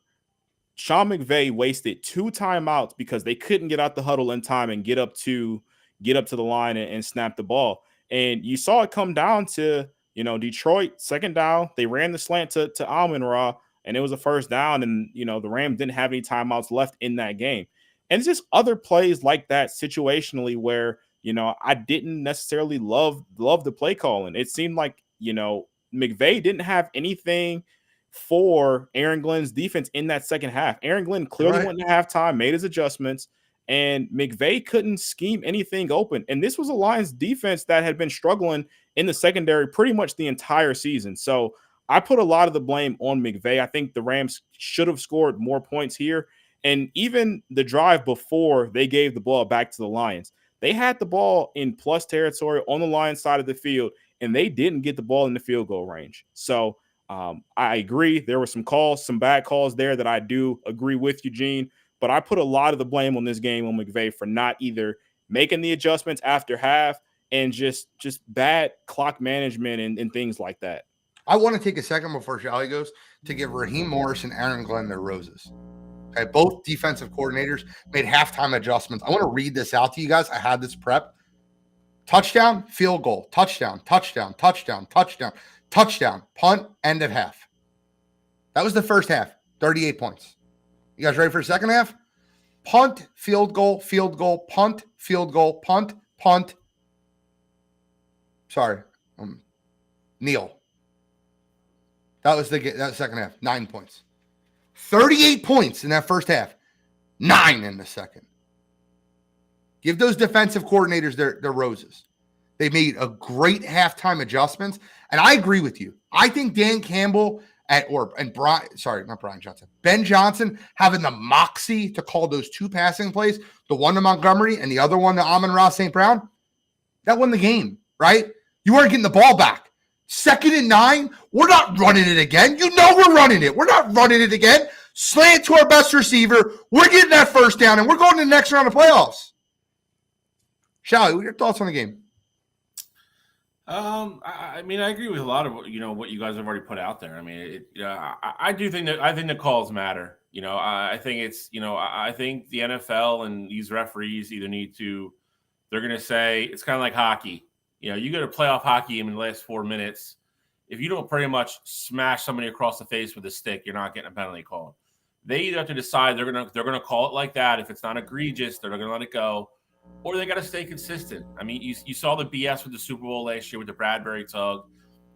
Sean McVay wasted 2 timeouts because they couldn't get out the huddle in time and get up to the line and snap the ball. And you saw it come down to, Detroit, second down. They ran the slant to Amon-Ra, and it was a first down. And, the Rams didn't have any timeouts left in that game. And it's just other plays like that situationally where, I didn't necessarily love the play calling. It seemed like, McVay didn't have anything for Aaron Glenn's defense in that second half. Aaron Glenn clearly went into halftime, made his adjustments, and McVay couldn't scheme anything open. And this was a Lions defense that had been struggling in the secondary pretty much the entire season. So I put a lot of the blame on McVay. I think the Rams should have scored more points here. And even the drive before they gave the ball back to the Lions, they had the ball in plus territory on the Lions side of the field, and they didn't get the ball in the field goal range. So I agree. There were some bad calls there that I do agree with, Eugene, but I put a lot of the blame on this game on McVay for not either making the adjustments after half and just bad clock management and things like that. I want to take a second before Shally goes to give Raheem Morris and Aaron Glenn their roses. Okay, both defensive coordinators made halftime adjustments. I want to read this out to you guys. I had this prep. Touchdown, field goal, touchdown, touchdown, touchdown, touchdown, touchdown, punt, end of half. That was the first half, 38 points. You guys ready for the second half? Punt, field goal, punt, field goal, punt, punt. Sorry, kneel. That was that second half, 9 points. 38 points in that first half, 9 in the second. Give those defensive coordinators their roses. They made a great halftime adjustments, and I agree with you. I think Dan Campbell Ben Johnson having the moxie to call those 2 passing plays, the one to Montgomery and the other one to Amon-Ra St. Brown, that won the game, right? You weren't getting the ball back. 2nd and 9, we're not running it again. We're running it. We're not running it again. Slant to our best receiver. We're getting that first down, and we're going to the next round of playoffs. Shally, what are your thoughts on the game? I mean, I agree with a lot of what you guys have already put out there. I mean, I do think that the calls matter. I think it's I think the NFL and these referees either they're going to say it's kind of like hockey. You go to playoff hockey game in the last 4 minutes. If you don't pretty much smash somebody across the face with a stick, you're not getting a penalty called. They either have to decide they're gonna call it like that. If it's not egregious, they're not gonna let it go, or they got to stay consistent. I mean, you saw the BS with the Super Bowl last year with the Bradbury tug.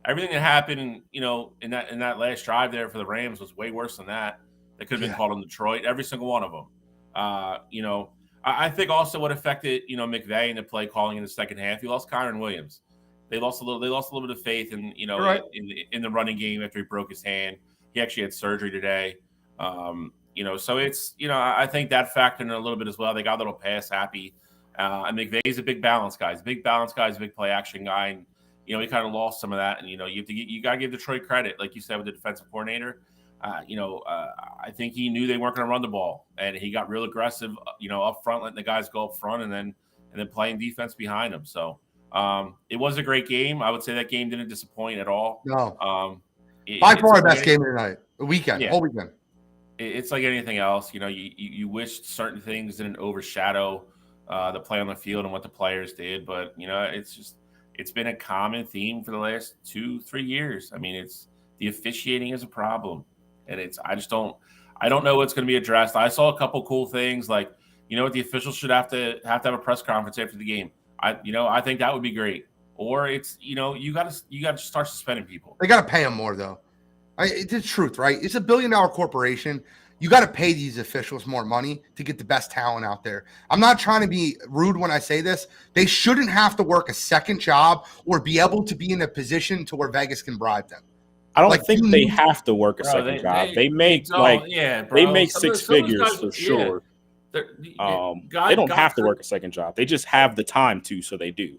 Everything that happened, in that last drive there for the Rams was way worse than that. That could have been called in Detroit. Every single one of them. I think also what affected McVay in the play calling in the second half. He lost Kyron Williams. They lost a little bit of faith in in the running game after he broke his hand. He actually had surgery today. So it's I think that factored in a little bit as well. They got a little pass happy. And McVay's a big balance guy. He's a big balance guy. He's a big play action guy. And he kind of lost some of that. And you got to give Detroit credit, like you said with the defensive coordinator. I think he knew they weren't going to run the ball, and he got real aggressive, up front, letting the guys go up front, and then playing defense behind them. So it was a great game. I would say that game didn't disappoint at all. No, by far our best game of the night, whole weekend. It's like anything else. You wish certain things didn't overshadow the play on the field and what the players did, but it's been a common theme for the last 2-3 years. I mean, it's the officiating is a problem. And I don't know what's going to be addressed. I saw a couple cool things like, what the officials should have to have a press conference after the game. I think that would be great. Or it's, you got to start suspending people. They got to pay them more though. It's the truth, right? It's $1 billion corporation. You got to pay these officials more money to get the best talent out there. I'm not trying to be rude when I say this. They shouldn't have to work a second job or be able to be in a position to where Vegas can bribe them. I don't think they have to work a second job. They make they make six figures for sure. They don't have to work a second job. They just have the time to, so they do.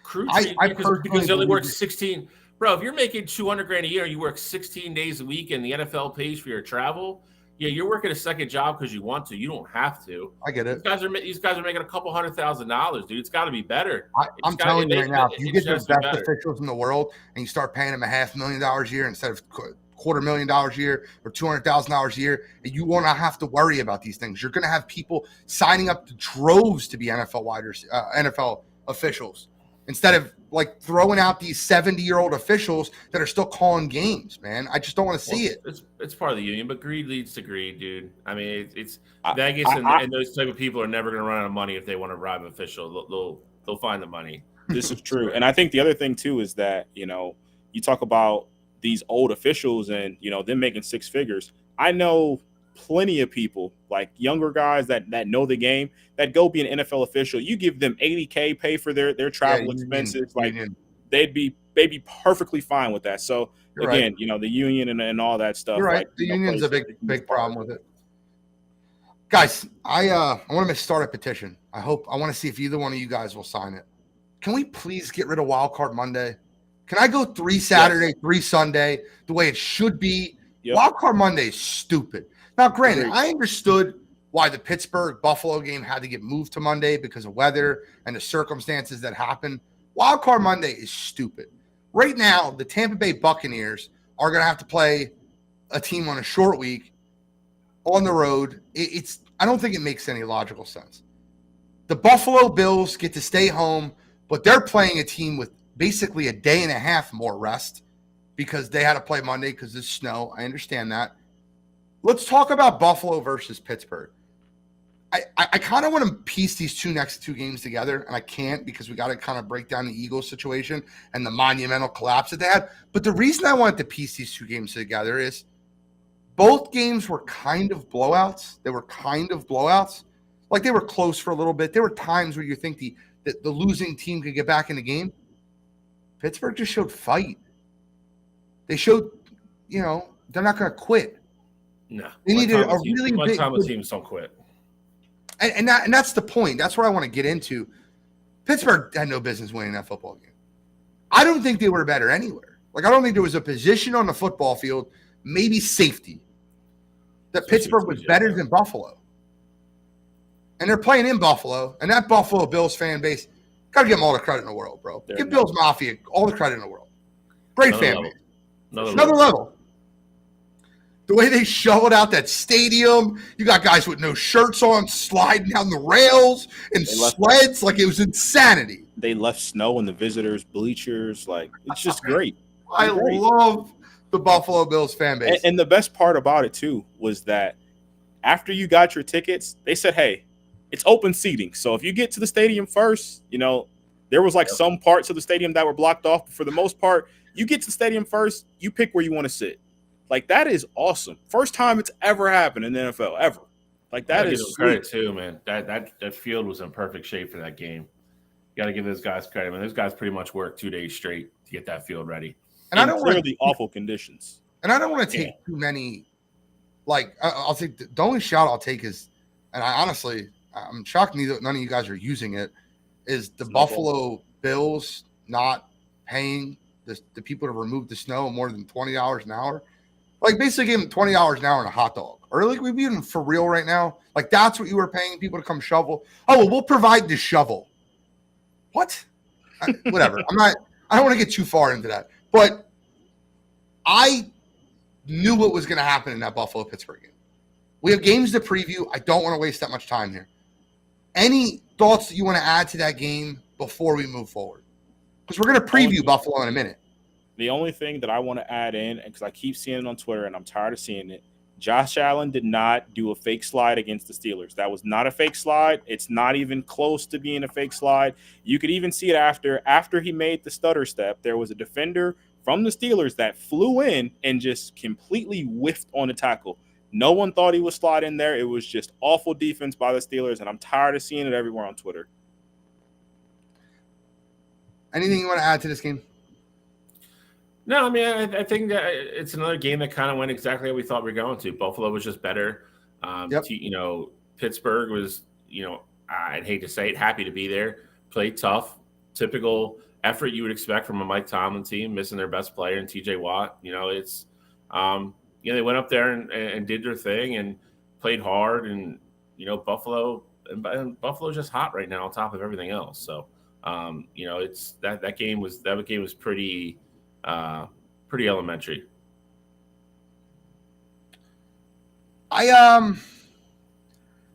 Because they only work 16. Bro, if you're making $200,000 a year, you work 16 days a week, and the NFL pays for your travel. Yeah, you're working a second job because you want to. You don't have to. I get it. These guys are making a couple $100,000, dude. It's got to be better. I'm telling you right now, if you get the best officials in the world and you start paying them $500,000 a year instead of $250,000 a year or $200,000 a year, you will not have to worry about these things. You're going to have people signing up to droves to be NFL officials instead of like throwing out these 70-year-old officials that are still calling games, man. I just don't want to see it. It's part of the union, but greed leads to greed, dude. I mean, it's Vegas and those type of people are never going to run out of money if they want to bribe an official. They'll find the money. This is true. And I think the other thing too is that, you talk about these old officials and, them making six figures. I know plenty of people, like younger guys that know the game, that go be an NFL official. You give them $80K, pay for their travel expenses, they'd be perfectly fine with that. So You're again, right. The union and all that stuff. You're right. The union's a big problem with it. Guys, I want to start a petition. I want to see if either one of you guys will sign it. Can we please get rid of Wild Card Monday? Can I go 3 Saturday, 3 Sunday, the way it should be? Yep. Wild Card Monday is stupid. Now, granted, I understood why the Pittsburgh-Buffalo game had to get moved to Monday because of weather and the circumstances that happened. Wild Card Monday is stupid. Right now, the Tampa Bay Buccaneers are going to have to play a team on a short week on the road. I don't think it makes any logical sense. The Buffalo Bills get to stay home, but they're playing a team with basically a day and a half more rest because they had to play Monday because of snow. I understand that. Let's talk about Buffalo versus Pittsburgh. I kind of want to piece these next two games together, and I can't because we got to kind of break down the Eagles situation and the monumental collapse that they had. But the reason I wanted to piece these two games together is both games were kind of blowouts. They were kind of blowouts. Like they were close for a little bit. There were times where you think the losing team could get back in the game. Pittsburgh just showed fight. They showed, they're not going to quit. No, they needed a really big. One time teams don't quit, and that's the point. That's what I want to get into. Pittsburgh had no business winning that football game. I don't think they were better anywhere. Like I don't think there was a position on the football field, maybe safety, that Pittsburgh was better than Buffalo. And they're playing in Buffalo, and that Buffalo Bills fan base, got to give them all the credit in the world, bro. Give Bills Mafia all the credit in the world. Great fan base. Another level. The way they shoveled out that stadium, you got guys with no shirts on sliding down the rails and sleds like it was insanity. They left snow in the visitors' bleachers. Like, it's just great. I love the Buffalo Bills fan base. And the best part about it, too, was that after you got your tickets, they said, hey, it's open seating. So if you get to the stadium first, there was some parts of the stadium that were blocked off. But for the most part, you get to the stadium first, you pick where you want to sit. Like, that is awesome. First time it's ever happened in the NFL, ever. Like, that is credit too, man. That field was in perfect shape for that game. You got to give those guys credit. I mean, those guys pretty much worked 2 days straight to get that field ready. And I don't want the awful conditions. And I don't want to take too many. Like, I'll take the only shout I'll take is, and I'm shocked none of you guys are using it, is the Buffalo Bills not paying the people to remove the snow more than $20 an hour. Like, basically gave them $20 an hour and a hot dog. Or like we being for real right now. Like, that's what you were paying people to come shovel. Oh, well, we'll provide the shovel. What? Whatever. I don't want to get too far into that. But I knew what was going to happen in that Buffalo-Pittsburgh game. We have games to preview. I don't want to waste that much time here. Any thoughts that you want to add to that game before we move forward? Because we're going to preview Buffalo in a minute. The only thing that I want to add in, because I keep seeing it on Twitter and I'm tired of seeing it, Josh Allen did not do a fake slide against the Steelers. That was not a fake slide. It's not even close to being a fake slide. You could even see it after he made the stutter step. There was a defender from the Steelers that flew in and just completely whiffed on the tackle. No one thought he would slide in there. It was just awful defense by the Steelers, and I'm tired of seeing it everywhere on Twitter. Anything you want to add to this game? No, I mean, I think that it's another game that kind of went exactly how we thought we were going to. Buffalo was just better. Pittsburgh was, I'd hate to say it, happy to be there. Played tough, typical effort you would expect from a Mike Tomlin team, missing their best player in TJ Watt. They went up there and did their thing and played hard. And, Buffalo's just hot right now on top of everything else. So, it's that game was pretty elementary.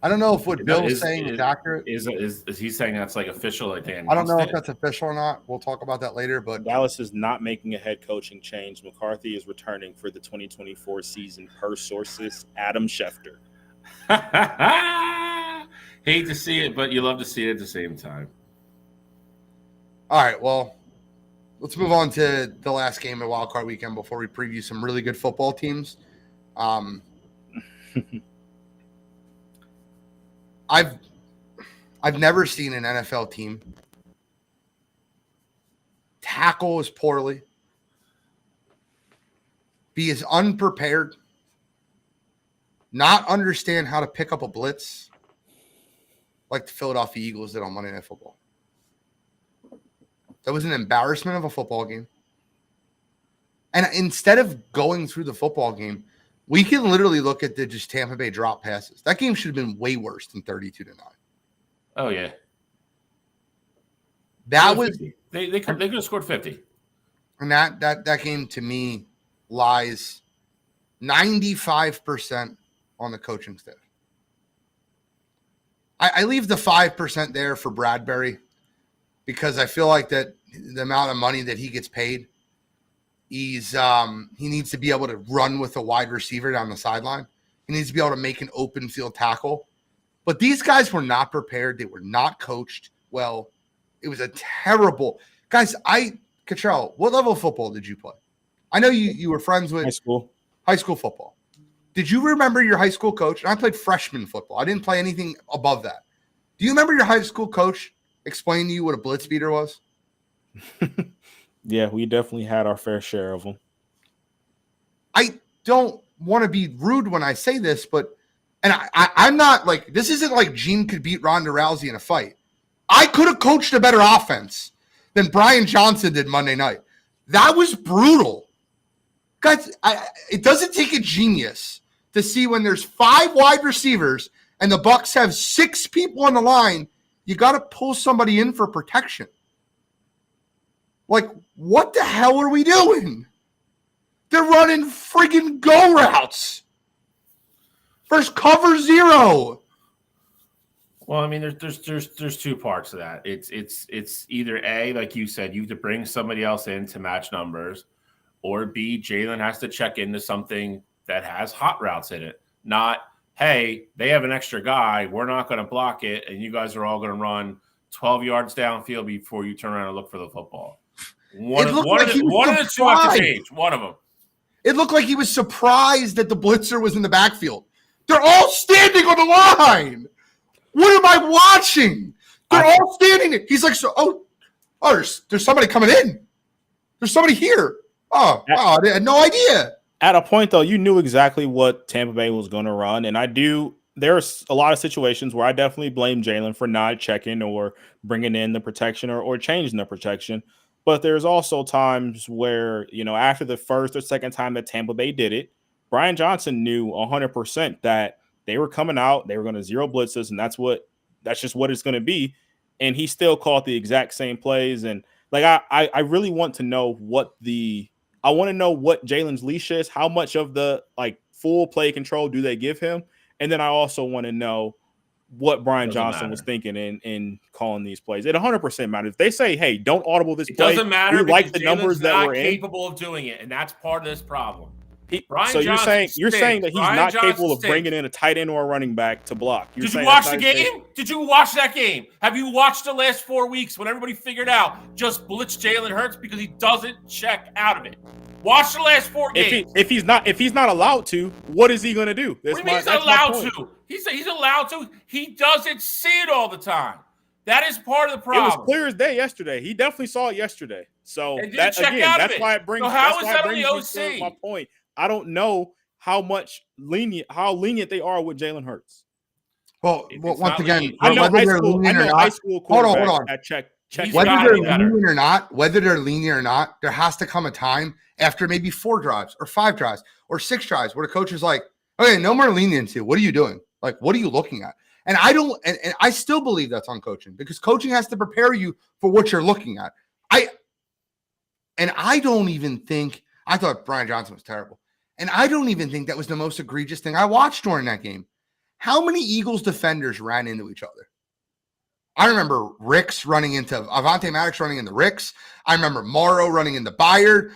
I don't know if what Bill is saying is accurate. Is he saying that's like official? Like, I don't know if that's official or not. We'll talk about that later. But Dallas is not making a head coaching change. McCarthy is returning for the 2024 season, per sources. Adam Schefter. Hate to see it, but you love to see it at the same time. All right, well, let's move on to the last game of Wild Card Weekend before we preview some really good football teams. I've never seen an NFL team tackle as poorly, be as unprepared, not understand how to pick up a blitz like the Philadelphia Eagles did on Monday Night Football. That was an embarrassment of a football game. And instead of going through the football game, we can literally look at the just Tampa Bay drop passes. That game should have been way worse than 32-9. Oh yeah, that was 50. They could have scored 50. And that game to me lies 95% on the coaching staff. I leave the 5% there for Bradbury because I feel like that the amount of money that he gets paid, he needs to be able to run with a wide receiver down the sideline. He needs to be able to make an open field tackle. But these guys were not prepared. They were not coached well. It was a terrible – guys, Cottrell, what level of football did you play? I know you were friends with – high school football. Did you remember your high school coach? And I played freshman football. I didn't play anything above that. Do you remember your high school coach explain to you what a blitz beater was? Yeah, we definitely had our fair share of them. I don't want to be rude when I say this, but and I'm not like this isn't like Gene could beat Ronda Rousey in a fight. I could have coached a better offense than Brian Johnson did Monday night. That was brutal. Guys, it doesn't take a genius to see when there's 5 wide receivers and the Bucs have 6 people on the line, you got to pull somebody in for protection. Like, what the hell are we doing? They're running friggin' go routes. First cover 0. Well, I mean, there's 2 parts to that. It's either A, like you said, you have to bring somebody else in to match numbers, or B, Jalen has to check into something that has hot routes in it. Not, hey, they have an extra guy, we're not going to block it, and you guys are all going to run 12 yards downfield before you turn around and look for the football. One of the 2 have to change. One of them. It looked like he was surprised that the blitzer was in the backfield. They're all standing on the line. What am I watching? They're all standing. He's like, there's somebody coming in. There's somebody here. Oh, wow, I had no idea. At a point, though, you knew exactly what Tampa Bay was going to run. And there's a lot of situations where I definitely blame Jalen for not checking or bringing in the protection or changing the protection. But there's also times where, after the first or second time that Tampa Bay did it, Brian Johnson knew 100% that they were coming out, they were going to zero blitzes, and that's just what it's going to be. And he still called the exact same plays. And like I really want to know what Jalen's leash is, how much of the full play control do they give him? And then I also want to know what Brian Johnson was thinking in calling these plays. It 100% matters. If they say, hey, don't audible this play. It doesn't matter. We like the numbers that we're capable of doing it, and that's part of this problem. Brian So you're Johnson saying that he's Brian not Johnson capable of stinks. bringing in a tight end or a running back to block. Did you watch the game? Did you watch that game? Have you watched the last 4 weeks when everybody figured out just blitz Jalen Hurts because he doesn't check out of it? Watch the last 4 games. If he's not allowed to, what is he going to do? What do you mean he's allowed to? He's allowed to. He doesn't see it all the time. That is part of the problem. It was clear as day yesterday. He definitely saw it yesterday. So that's why it brings. So how is that on the OC? My point. I don't know how lenient they are with Jalen Hurts. Well, once again, I know high school quarterbacks hold on. that check whether they're lenient or not, there has to come a time after maybe 4 drives or 5 drives or 6 drives where the coach is like, okay, no more leniency. What are you doing? Like, what are you looking at? And I don't, and I still believe that's on coaching because coaching has to prepare you for what you're looking at. I don't even think, I thought Brian Johnson was terrible. And I don't even think that was the most egregious thing I watched during that game. How many Eagles defenders ran into each other? I remember Ricks running into Avonte Maddox running into Ricks. I remember Morrow running into Byard.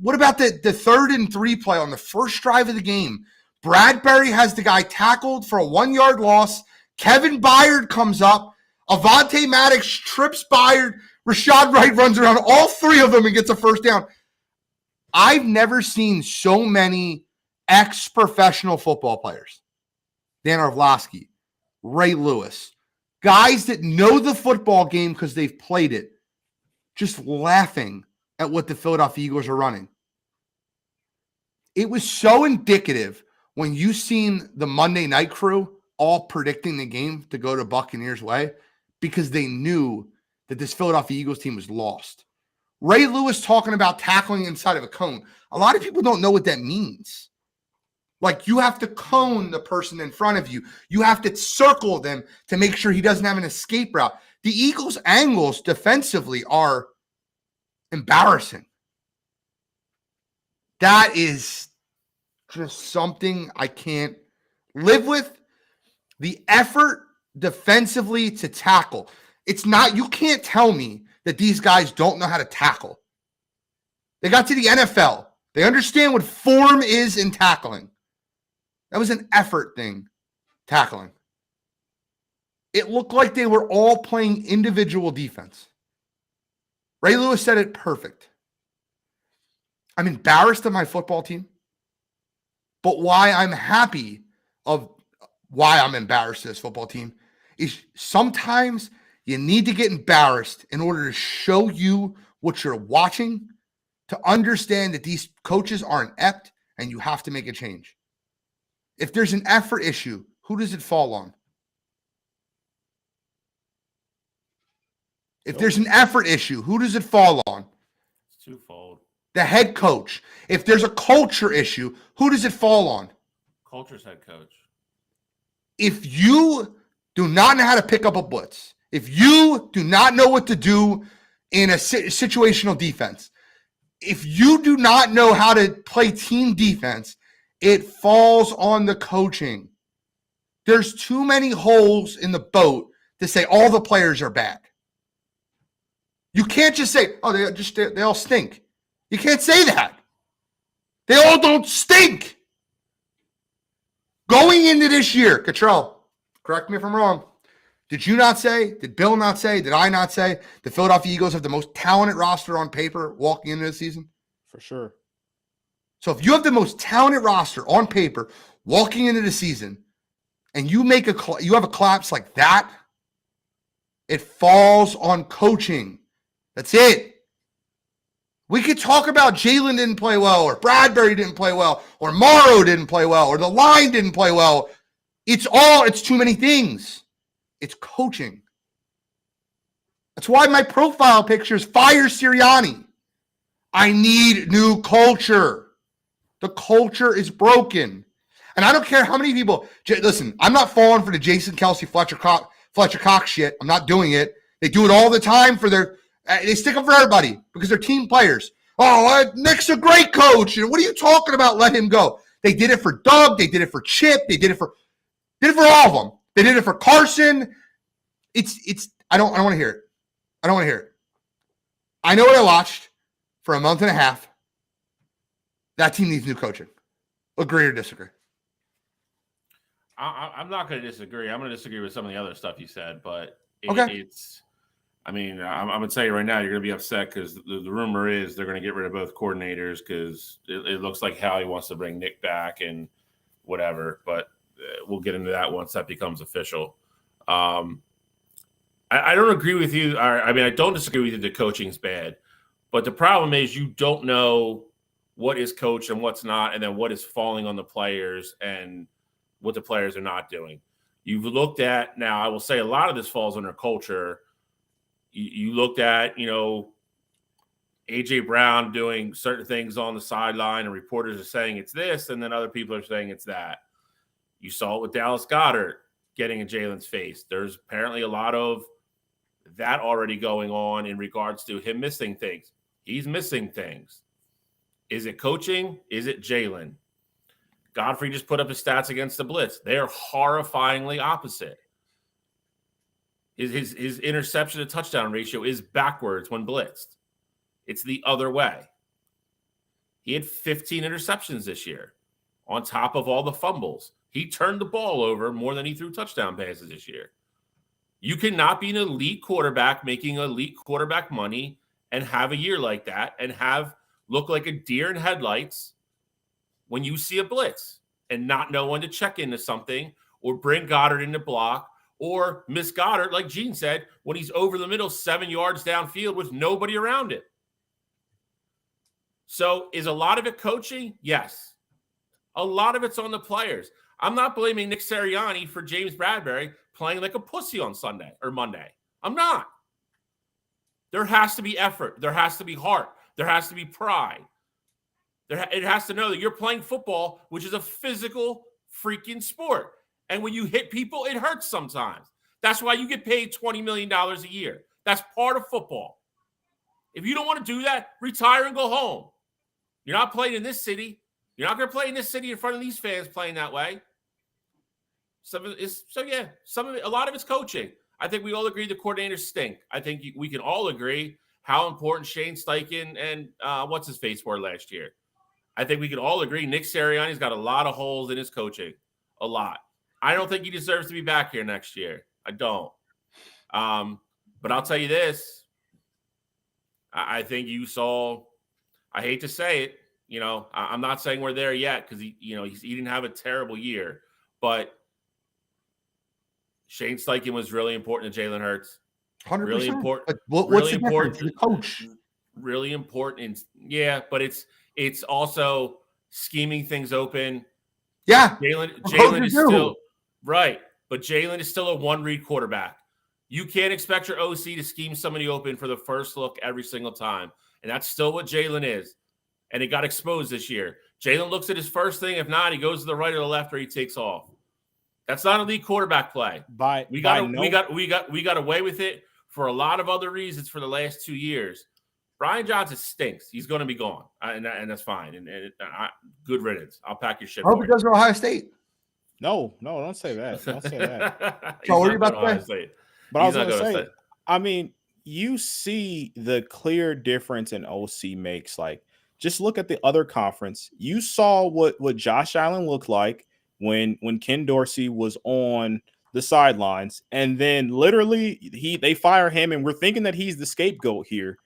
What about the 3rd and 3 play on the first drive of the game? Bradbury has the guy tackled for a 1-yard loss. Kevin Byard comes up. Avonte Maddox trips Byard. Rashad Wright runs around all 3 of them and gets a first down. I've never seen so many ex-professional football players. Dan Orlovsky, Ray Lewis, guys that know the football game because they've played it, just laughing at what the Philadelphia Eagles are running. It was so indicative when you seen the Monday night crew all predicting the game to go to Buccaneers' way because they knew that this Philadelphia Eagles team was lost. Ray Lewis talking about tackling inside of a cone. A lot of people don't know what that means. Like, you have to cone the person in front of you. You have to circle them to make sure he doesn't have an escape route. The Eagles' angles defensively are embarrassing. That is just something I can't live with. The effort defensively to tackle. It's not, you can't tell me that these guys don't know how to tackle. They got to the NFL. They understand what form is in tackling. That was an effort thing, tackling. It looked like they were all playing individual defense. Ray Lewis said it perfect. I'm embarrassed of my football team, but why I'm happy of why I'm embarrassed of this football team is sometimes you need to get embarrassed in order to show you what you're watching, to understand that these coaches are inept and you have to make a change. If there's an effort issue, who does it fall on? If there's an effort issue, who does it fall on? It's twofold. The head coach. If there's a culture issue, who does it fall on? Culture's head coach. If you do not know how to pick up a blitz, if you do not know what to do in a situational defense, if you do not know how to play team defense, it falls on the coaching. There's too many holes in the boat to say all the players are bad. You can't just say, oh, they all stink. You can't say that. They all don't stink. Going into this year, Cottrell, correct me if I'm wrong. Did you not say, did Bill not say, did I not say the Philadelphia Eagles have the most talented roster on paper walking into the season? For sure. So if you have the most talented roster on paper walking into the season and you have a collapse like that, it falls on coaching. That's it. We could talk about Jalen didn't play well, or Bradbury didn't play well, or Morrow didn't play well, or the line didn't play well. It's too many things. It's coaching. That's why my profile picture is Fire Sirianni. I need new culture. The culture is broken. And I don't care how many people, listen, I'm not falling for the Jason Kelsey, Fletcher Cox shit. I'm not doing it. They do it all the time they stick them for everybody because they're team players. Oh, Nick's a great coach. And what are you talking about? Let him go. They did it for Doug. They did it for Chip. They did it for all of them. They did it for Carson. I don't want to hear it. I don't want to hear it. I know what I watched for a month and a half. That team needs new coaching. Agree or disagree? I'm not going to disagree. I'm going to disagree with some of the other stuff you said, but it's. I mean, I'm going to tell you right now, you're going to be upset because the rumor is they're going to get rid of both coordinators because it looks like Howie wants to bring Nick back and whatever. But we'll get into that once that becomes official. I don't agree with you. I mean, I don't disagree with you. The coaching's bad, but the problem is you don't know what is coached and what's not, and then what is falling on the players and what the players are not doing. You've looked at now. I will say a lot of this falls under culture. You looked at, A.J. Brown doing certain things on the sideline, and reporters are saying it's this, and then other people are saying it's that. You saw it with Dallas Goedert getting in Jalen's face. There's apparently a lot of that already going on in regards to him missing things. He's missing things. Is it coaching? Is it Jalen? Godfrey just put up his stats against the blitz. They're horrifyingly opposite. His interception to touchdown ratio is backwards when blitzed. It's the other way. He had 15 interceptions this year on top of all the fumbles. He turned the ball over more than he threw touchdown passes this year. You cannot be an elite quarterback making elite quarterback money and have a year like that and look like a deer in headlights when you see a blitz and not know when to check into something or bring Goddard in the block or miss Goddard, like Gene said, when he's over the middle 7 yards downfield with nobody around it. So is a lot of it coaching? Yes. A lot of it's on the players. I'm not blaming Nick Sirianni for James Bradbury playing like a pussy on Sunday or Monday. I'm not. There has to be effort. There has to be heart. There has to be pride. It has to know that you're playing football, which is a physical freaking sport. And when you hit people, it hurts sometimes. That's why you get paid $20 million a year. That's part of football. If you don't want to do that, retire and go home. You're not playing in this city. You're not going to play in this city in front of these fans playing that way. A lot of it's coaching. I think we all agree the coordinators stink. I think we can all agree how important Shane Steichen and what's-his-face were last year. I think we can all agree Nick Sirianni's got a lot of holes in his coaching. A lot. I don't think he deserves to be back here next year. I don't. But I'll tell you this. I think you saw, I hate to say it, I'm not saying we're there yet because he didn't have a terrible year, but Shane Steichen was really important to Jalen Hurts. 100%. Really important. What's really the important. The coach. Really important. Yeah, but it's also scheming things open. Yeah. Jalen is still right, but Jalen is still a one-read quarterback. You can't expect your OC to scheme somebody open for the first look every single time, and that's still what Jalen is. And it got exposed this year. Jalen looks at his first thing. If not, he goes to the right or the left, or he takes off. That's not elite quarterback play. We got away with it for a lot of other reasons for the last 2 years. Brian Johnson stinks. He's going to be gone, and that's fine. And good riddance. I'll pack your shit. I hope he does for Ohio State. No, don't say that. Don't say that. So what are you about to say? But I was going to say, I mean, you see the clear difference in OC makes. Like, just look at the other conference. You saw what Josh Allen looked like when Ken Dorsey was on the sidelines, and then literally they fire him, and we're thinking that he's the scapegoat here.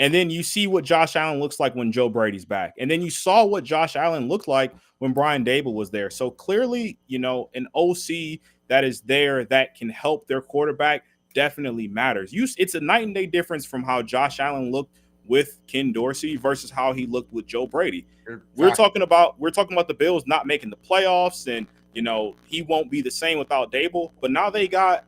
And then you see what Josh Allen looks like when Joe Brady's back. And then you saw what Josh Allen looked like when Brian Dable was there. So clearly, an OC that is there that can help their quarterback definitely matters. It's a night and day difference from how Josh Allen looked with Ken Dorsey versus how he looked with Joe Brady. We're talking about the Bills not making the playoffs, and he won't be the same without Dable. But now they got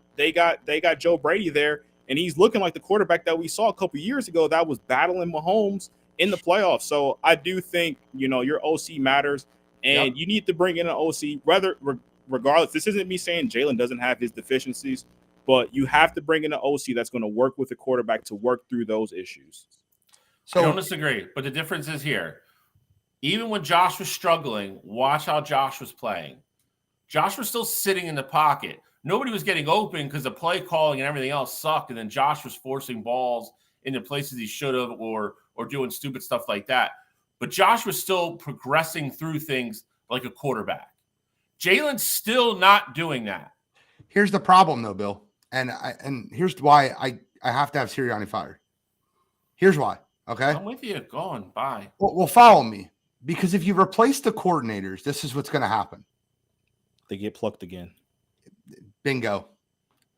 Joe Brady there, and he's looking like the quarterback that we saw a couple years ago that was battling Mahomes in the playoffs. So I do think your OC matters, and you need to bring in an OC. Regardless, this isn't me saying Jalen doesn't have his deficiencies, but you have to bring in an OC that's going to work with the quarterback to work through those issues. So I don't disagree, but the difference is here. Even when Josh was struggling, watch how Josh was playing. Josh was still sitting in the pocket. Nobody was getting open because the play calling and everything else sucked, and then Josh was forcing balls into places he should have or doing stupid stuff like that. but Josh was still progressing through things like a quarterback. Jalen's still not doing that. Here's the problem, though, Bill, and here's why I have to have Sirianni fired. Here's why. Okay, I'm with you. Go on. Bye. Well, follow me, because if you replace the coordinators, this is what's going to happen. They get plucked again. Bingo.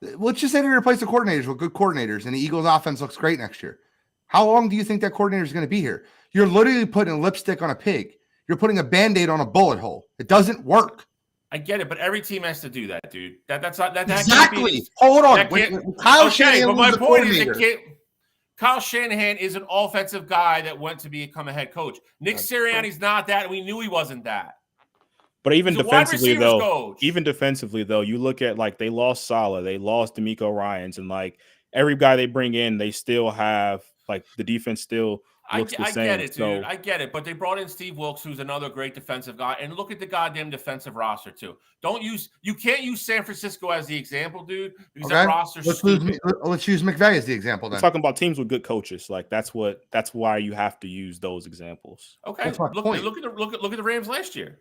Let's just say we replace the coordinators with good coordinators, and the Eagles' offense looks great next year. How long do you think that coordinator is going to be here? You're literally putting lipstick on a pig. You're putting a Band-Aid on a bullet hole. It doesn't work. I get it, but every team has to do that, dude. That's not that. Exactly. Hold on. Kyle Shanahan. But my point is that Kyle Shanahan is an offensive guy that went to become a head coach. Nick Sirianni's not that, and we knew he wasn't that. But even defensively, though, you look at like they lost Saleh, they lost D'Amico Ryans, and like every guy they bring in, they still have like the defense still looks the same. I get it, dude. I get it. But they brought in Steve Wilkes, who's another great defensive guy. And look at the goddamn defensive roster, too. You can't use San Francisco as the example, dude, because that roster's let's use McVay as the example then. We're talking about teams with good coaches. Like that's why you have to use those exambles. Okay. Look at the Rams last year.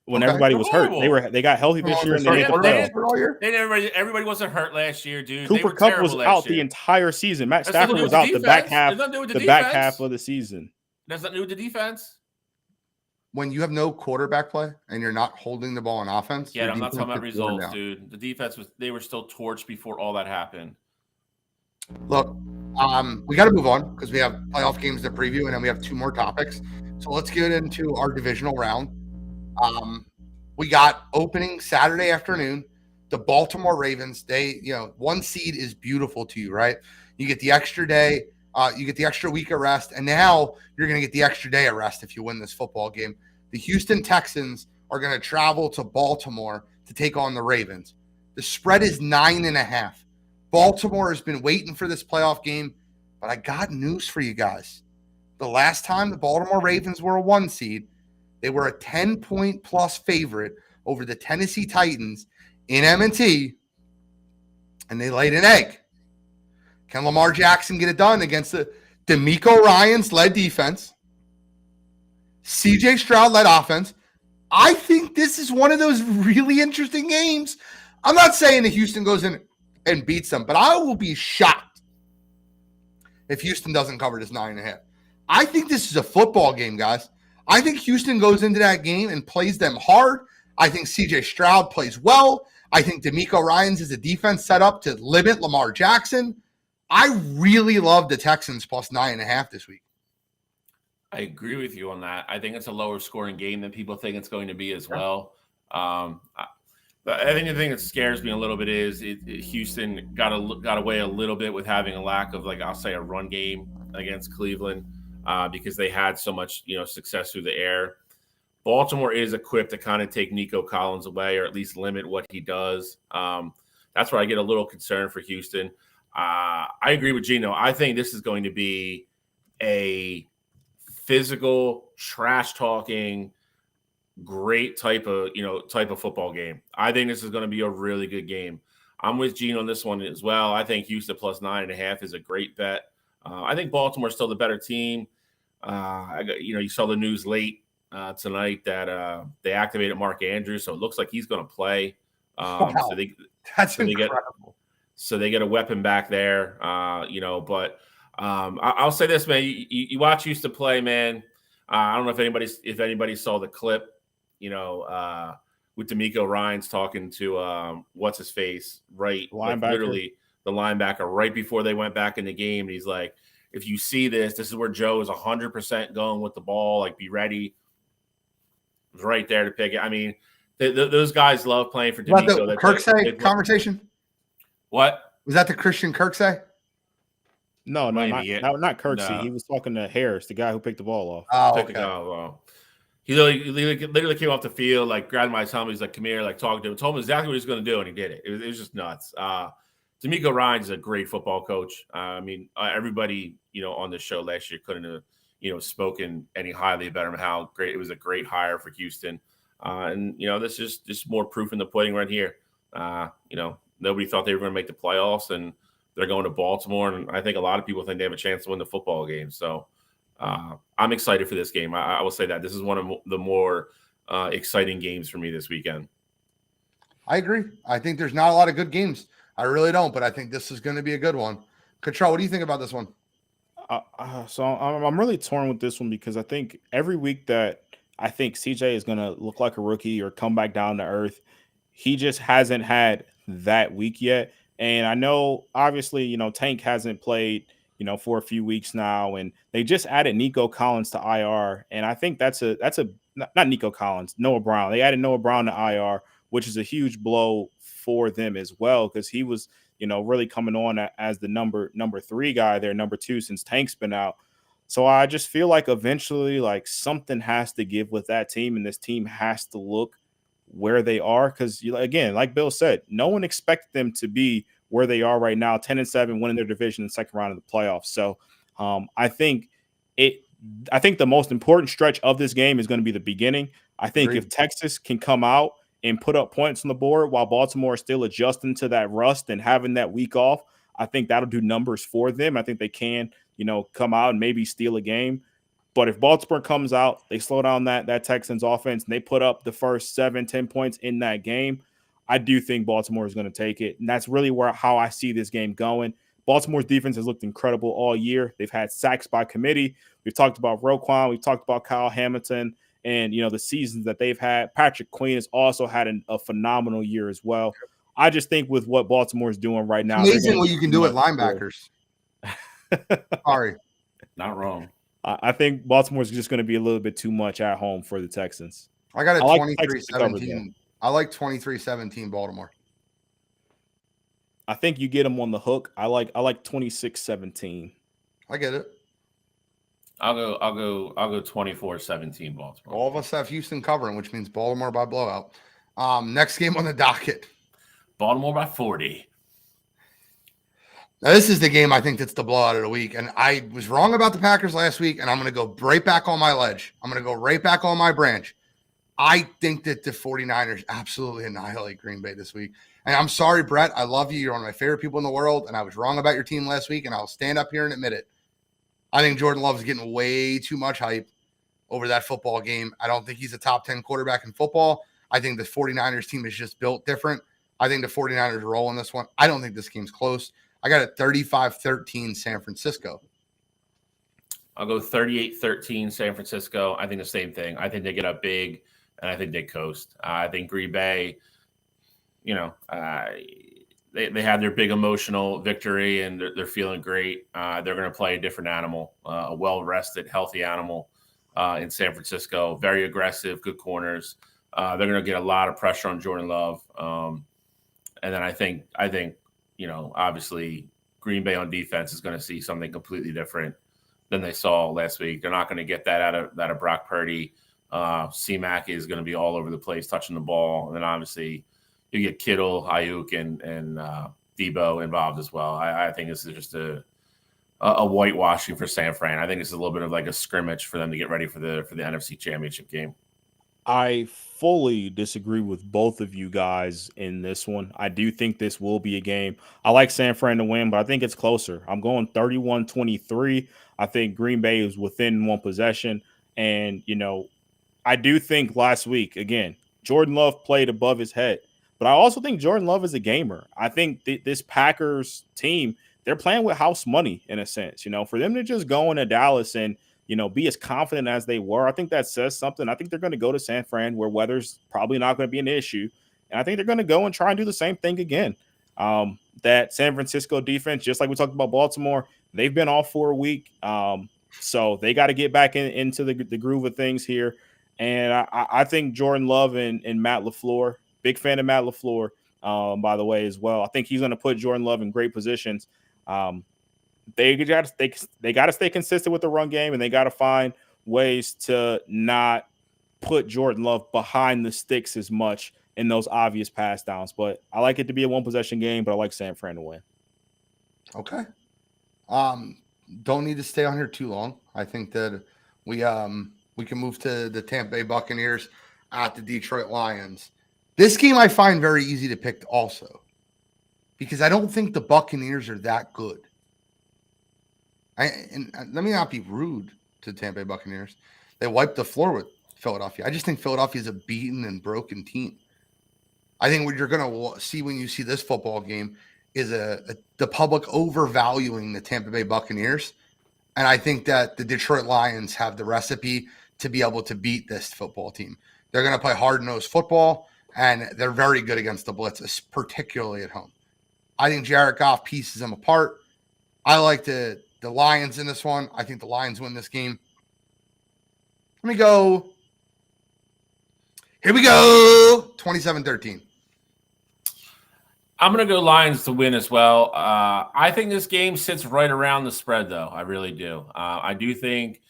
When everybody was hurt, they got healthy this year and they made the playoffs. Everybody wasn't hurt last year, dude. Cooper Kupp was out the entire season. Matt Stafford was out the back half of the season. That's nothing to do with the defense. When you have no quarterback play and you're not holding the ball on offense, I'm not talking about results, dude. The defense they were still torched before all that happened. Look, we got to move on because we have playoff games to preview and then we have 2 more topics. So let's get into our divisional round. We got opening Saturday afternoon, the Baltimore Ravens. They, 1 seed is beautiful to you, right? You get the extra day, you get the extra week of rest, and now you're going to get the extra day of rest if you win this football game. The Houston Texans are going to travel to Baltimore to take on the Ravens. The spread is 9.5. Baltimore has been waiting for this playoff game, but I got news for you guys. The last time the Baltimore Ravens were a 1 seed, they were a 10-point plus favorite over the Tennessee Titans in M&T, and they laid an egg. Can Lamar Jackson get it done against the D'Amico Ryans-led defense, C.J. Stroud-led offense? I think this is one of those really interesting games. I'm not saying that Houston goes in and beats them, but I will be shocked if Houston doesn't cover this 9.5. I think this is a football game, guys. I think Houston goes into that game and plays them hard. I think C.J. Stroud plays well. I think D'Amico Ryans is a defense set up to limit Lamar Jackson. I really love the Texans plus 9.5 this week. I agree with you on that. I think it's a lower scoring game than people think it's going to be as well. I think the thing that scares me a little bit is Houston got away a little bit with having a lack of, like, I'll say, a run game against Cleveland. Because they had so much, success through the air. Baltimore is equipped to kind of take Nico Collins away or at least limit what he does. That's where I get a little concerned for Houston. I agree with Gino. I think this is going to be a physical, trash-talking, great type of football game. I think this is going to be a really good game. I'm with Gino on this one as well. I think Houston plus 9.5 is a great bet. I think Baltimore's still the better team. You saw the news late tonight that they activated Mark Andrews, so it looks like he's going to play. That's incredible. So they get a weapon back there, But I'll say this, man. You watch Houston play, man. I don't know if anybody saw the clip, with D'Amico Ryans talking to what's his face, right? Like literally the linebacker right before they went back in the game. And he's like, if you see this is where Joe is 100% going with the ball. Like, be ready. It was right there to pick it. I mean, those guys love playing for D'Amico. The Kirksey conversation? What? Was that the Christian Kirksey? No, not Kirksey. No. He was talking to Harris, the guy who picked the ball off. Oh, okay. He literally came off the field, like, grabbed my helmet. He's like, come here, like, talking to him. Told him exactly what he's going to do, and he did it. It was just nuts. D'Amico Ryans is a great football coach. Everybody, on the show last year couldn't have, spoken any highly about him, how great it was. A great hire for Houston. This is just more proof in the pudding right here. Nobody thought they were going to make the playoffs, and they're going to Baltimore. And I think a lot of people think they have a chance to win the football game. So I'm excited for this game. I will say that this is one of the more exciting games for me this weekend. I agree. I think there's not a lot of good games. I really don't, but I think this is going to be a good one. Control, what do you think about this one? So I'm really torn with this one because I think every week that I think CJ is going to look like a rookie or come back down to earth, he just hasn't had that week yet. And I know, obviously, Tank hasn't played, for a few weeks now, and they just added Nico Collins to IR, and I think that's a not Nico Collins, Noah Brown. They added Noah Brown to IR, which is a huge blow for them as well because he was, really coming on as the number 3 guy there, number 2 since Tank's been out. So I just feel like eventually, like something has to give with that team, and this team has to look where they are because, again, like Bill said, no one expected them to be where they are right now, 10-7, winning their division in the second round of the playoffs. So I think the most important stretch of this game is going to be the beginning. I think if Texas can come out and put up points on the board while Baltimore is still adjusting to that rust and having that week off, I think that'll do numbers for them. I think they can, come out and maybe steal a game. But if Baltimore comes out, they slow down that Texans offense, and they put up the first 7-10 points in that game, I do think Baltimore is going to take it. And that's really how I see this game going. Baltimore's defense has looked incredible all year. They've had sacks by committee. We've talked about Roquan. We've talked about Kyle Hamilton and, the seasons that they've had. Patrick Queen has also had a phenomenal year as well. I just think with what Baltimore is doing right now. It's amazing what you can do with linebackers. Sorry. Not wrong. I think Baltimore's just going to be a little bit too much at home for the Texans. I got a 23-17. I like 23-17 Baltimore. I think you get them on the hook. I like 26-17. I get it. I'll go 24-17 Baltimore. All of us have Houston covering, which means Baltimore by blowout. Next game on the docket. Baltimore by 40. Now, this is the game I think that's the blowout of the week. And I was wrong about the Packers last week, and I'm going to go right back on my ledge. I'm going to go right back on my branch. I think that the 49ers absolutely annihilate Green Bay this week. And I'm sorry, Brett. I love you. You're one of my favorite people in the world, and I was wrong about your team last week, and I'll stand up here and admit it. I think Jordan Love is getting way too much hype over that football game. I don't think he's a top 10 quarterback in football. I think the 49ers team is just built different. I think the 49ers roll in this one. I don't think this game's close. I got a 35-13 San Francisco. I'll go 38-13 San Francisco. I think the same thing. I think they get up big, and I think they coast. I think Green Bay, they had their big emotional victory, and they're feeling great. They're going to play a different animal, a well-rested, healthy animal in San Francisco. Very aggressive, good corners. They're going to get a lot of pressure on Jordan Love. And then I think obviously Green Bay on defense is going to see something completely different than they saw last week. They're not going to get that out of Brock Purdy. C-Mac is going to be all over the place touching the ball. And then obviously you get Kittle, Ayuk, and Debo involved as well. I think this is just a whitewashing for San Fran. I think it's a little bit of like a scrimmage for them to get ready for the NFC Championship game. I fully disagree with both of you guys in this one. I do think this will be a game. I like San Fran to win, but I think it's closer. I'm going 31-23. I think Green Bay is within one possession. And, I do think last week, again, Jordan Love played above his head. But I also think Jordan Love is a gamer. I think this Packers team, they're playing with house money in a sense. For them to just go into Dallas and, be as confident as they were, I think that says something. I think they're going to go to San Fran where weather's probably not going to be an issue. And I think they're going to go and try and do the same thing again. That San Francisco defense, just like we talked about Baltimore, they've been off for a week. So they got to get back into the groove of things here. And I think Jordan Love and Matt LaFleur, big fan of Matt LaFleur, by the way, as well. I think he's going to put Jordan Love in great positions. They got to stay consistent with the run game, and they got to find ways to not put Jordan Love behind the sticks as much in those obvious pass downs. But I like it to be a one-possession game, but I like San Fran to win. Okay. Don't need to stay on here too long. I think that we can move to the Tampa Bay Buccaneers at the Detroit Lions. This game I find very easy to pick also because I don't think the Buccaneers are that good. And let me not be rude to the Tampa Bay Buccaneers. They wiped the floor with Philadelphia. I just think Philadelphia is a beaten and broken team. I think what you're going to see when you see this football game is the public overvaluing the Tampa Bay Buccaneers. And I think that the Detroit Lions have the recipe to be able to beat this football team. They're going to play hard-nosed football, and they're very good against the blitz, particularly at home. I think Jared Goff pieces them apart. I like the Lions in this one. I think the Lions win this game. Let me go. Here we go. 27-13. I'm going to go Lions to win as well. I think this game sits right around the spread, though. I really do. I do think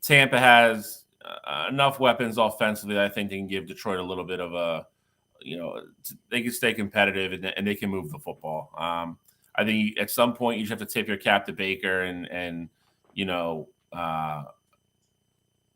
Tampa has enough weapons offensively that I think they can give Detroit a little bit of a, they can stay competitive and they can move the football. I think at some point you just have to tip your cap to Baker and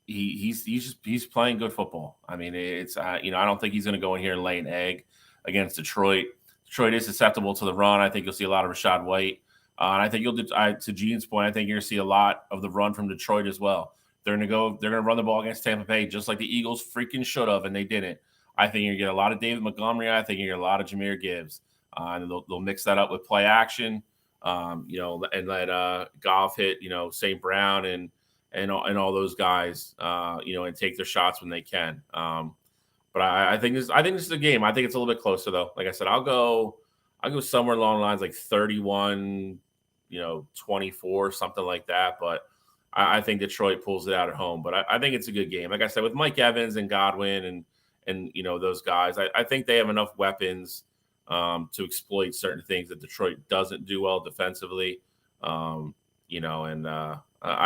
he's playing good football. I mean, it's I don't think he's going to go in here and lay an egg against Detroit. Detroit is susceptible to the run. I think you'll see a lot of Rashad White. And I think to Gene's point, I think you're going to see a lot of the run from Detroit as well. They're going to run the ball against Tampa Bay just like the Eagles freaking should have, and they didn't. I think you're going to get a lot of David Montgomery. I think you're going to get a lot of Jahmyr Gibbs. And they'll mix that up with play action, and let Goff hit, St. Brown and all those guys, and take their shots when they can. But I think this is a game. I think it's a little bit closer though. Like I said, I'll go somewhere along the lines like 31, 24, something like that. But I think Detroit pulls it out at home. But I think it's a good game. Like I said, with Mike Evans and Godwin and those guys, I think they have enough weapons to exploit certain things that Detroit doesn't do well defensively. I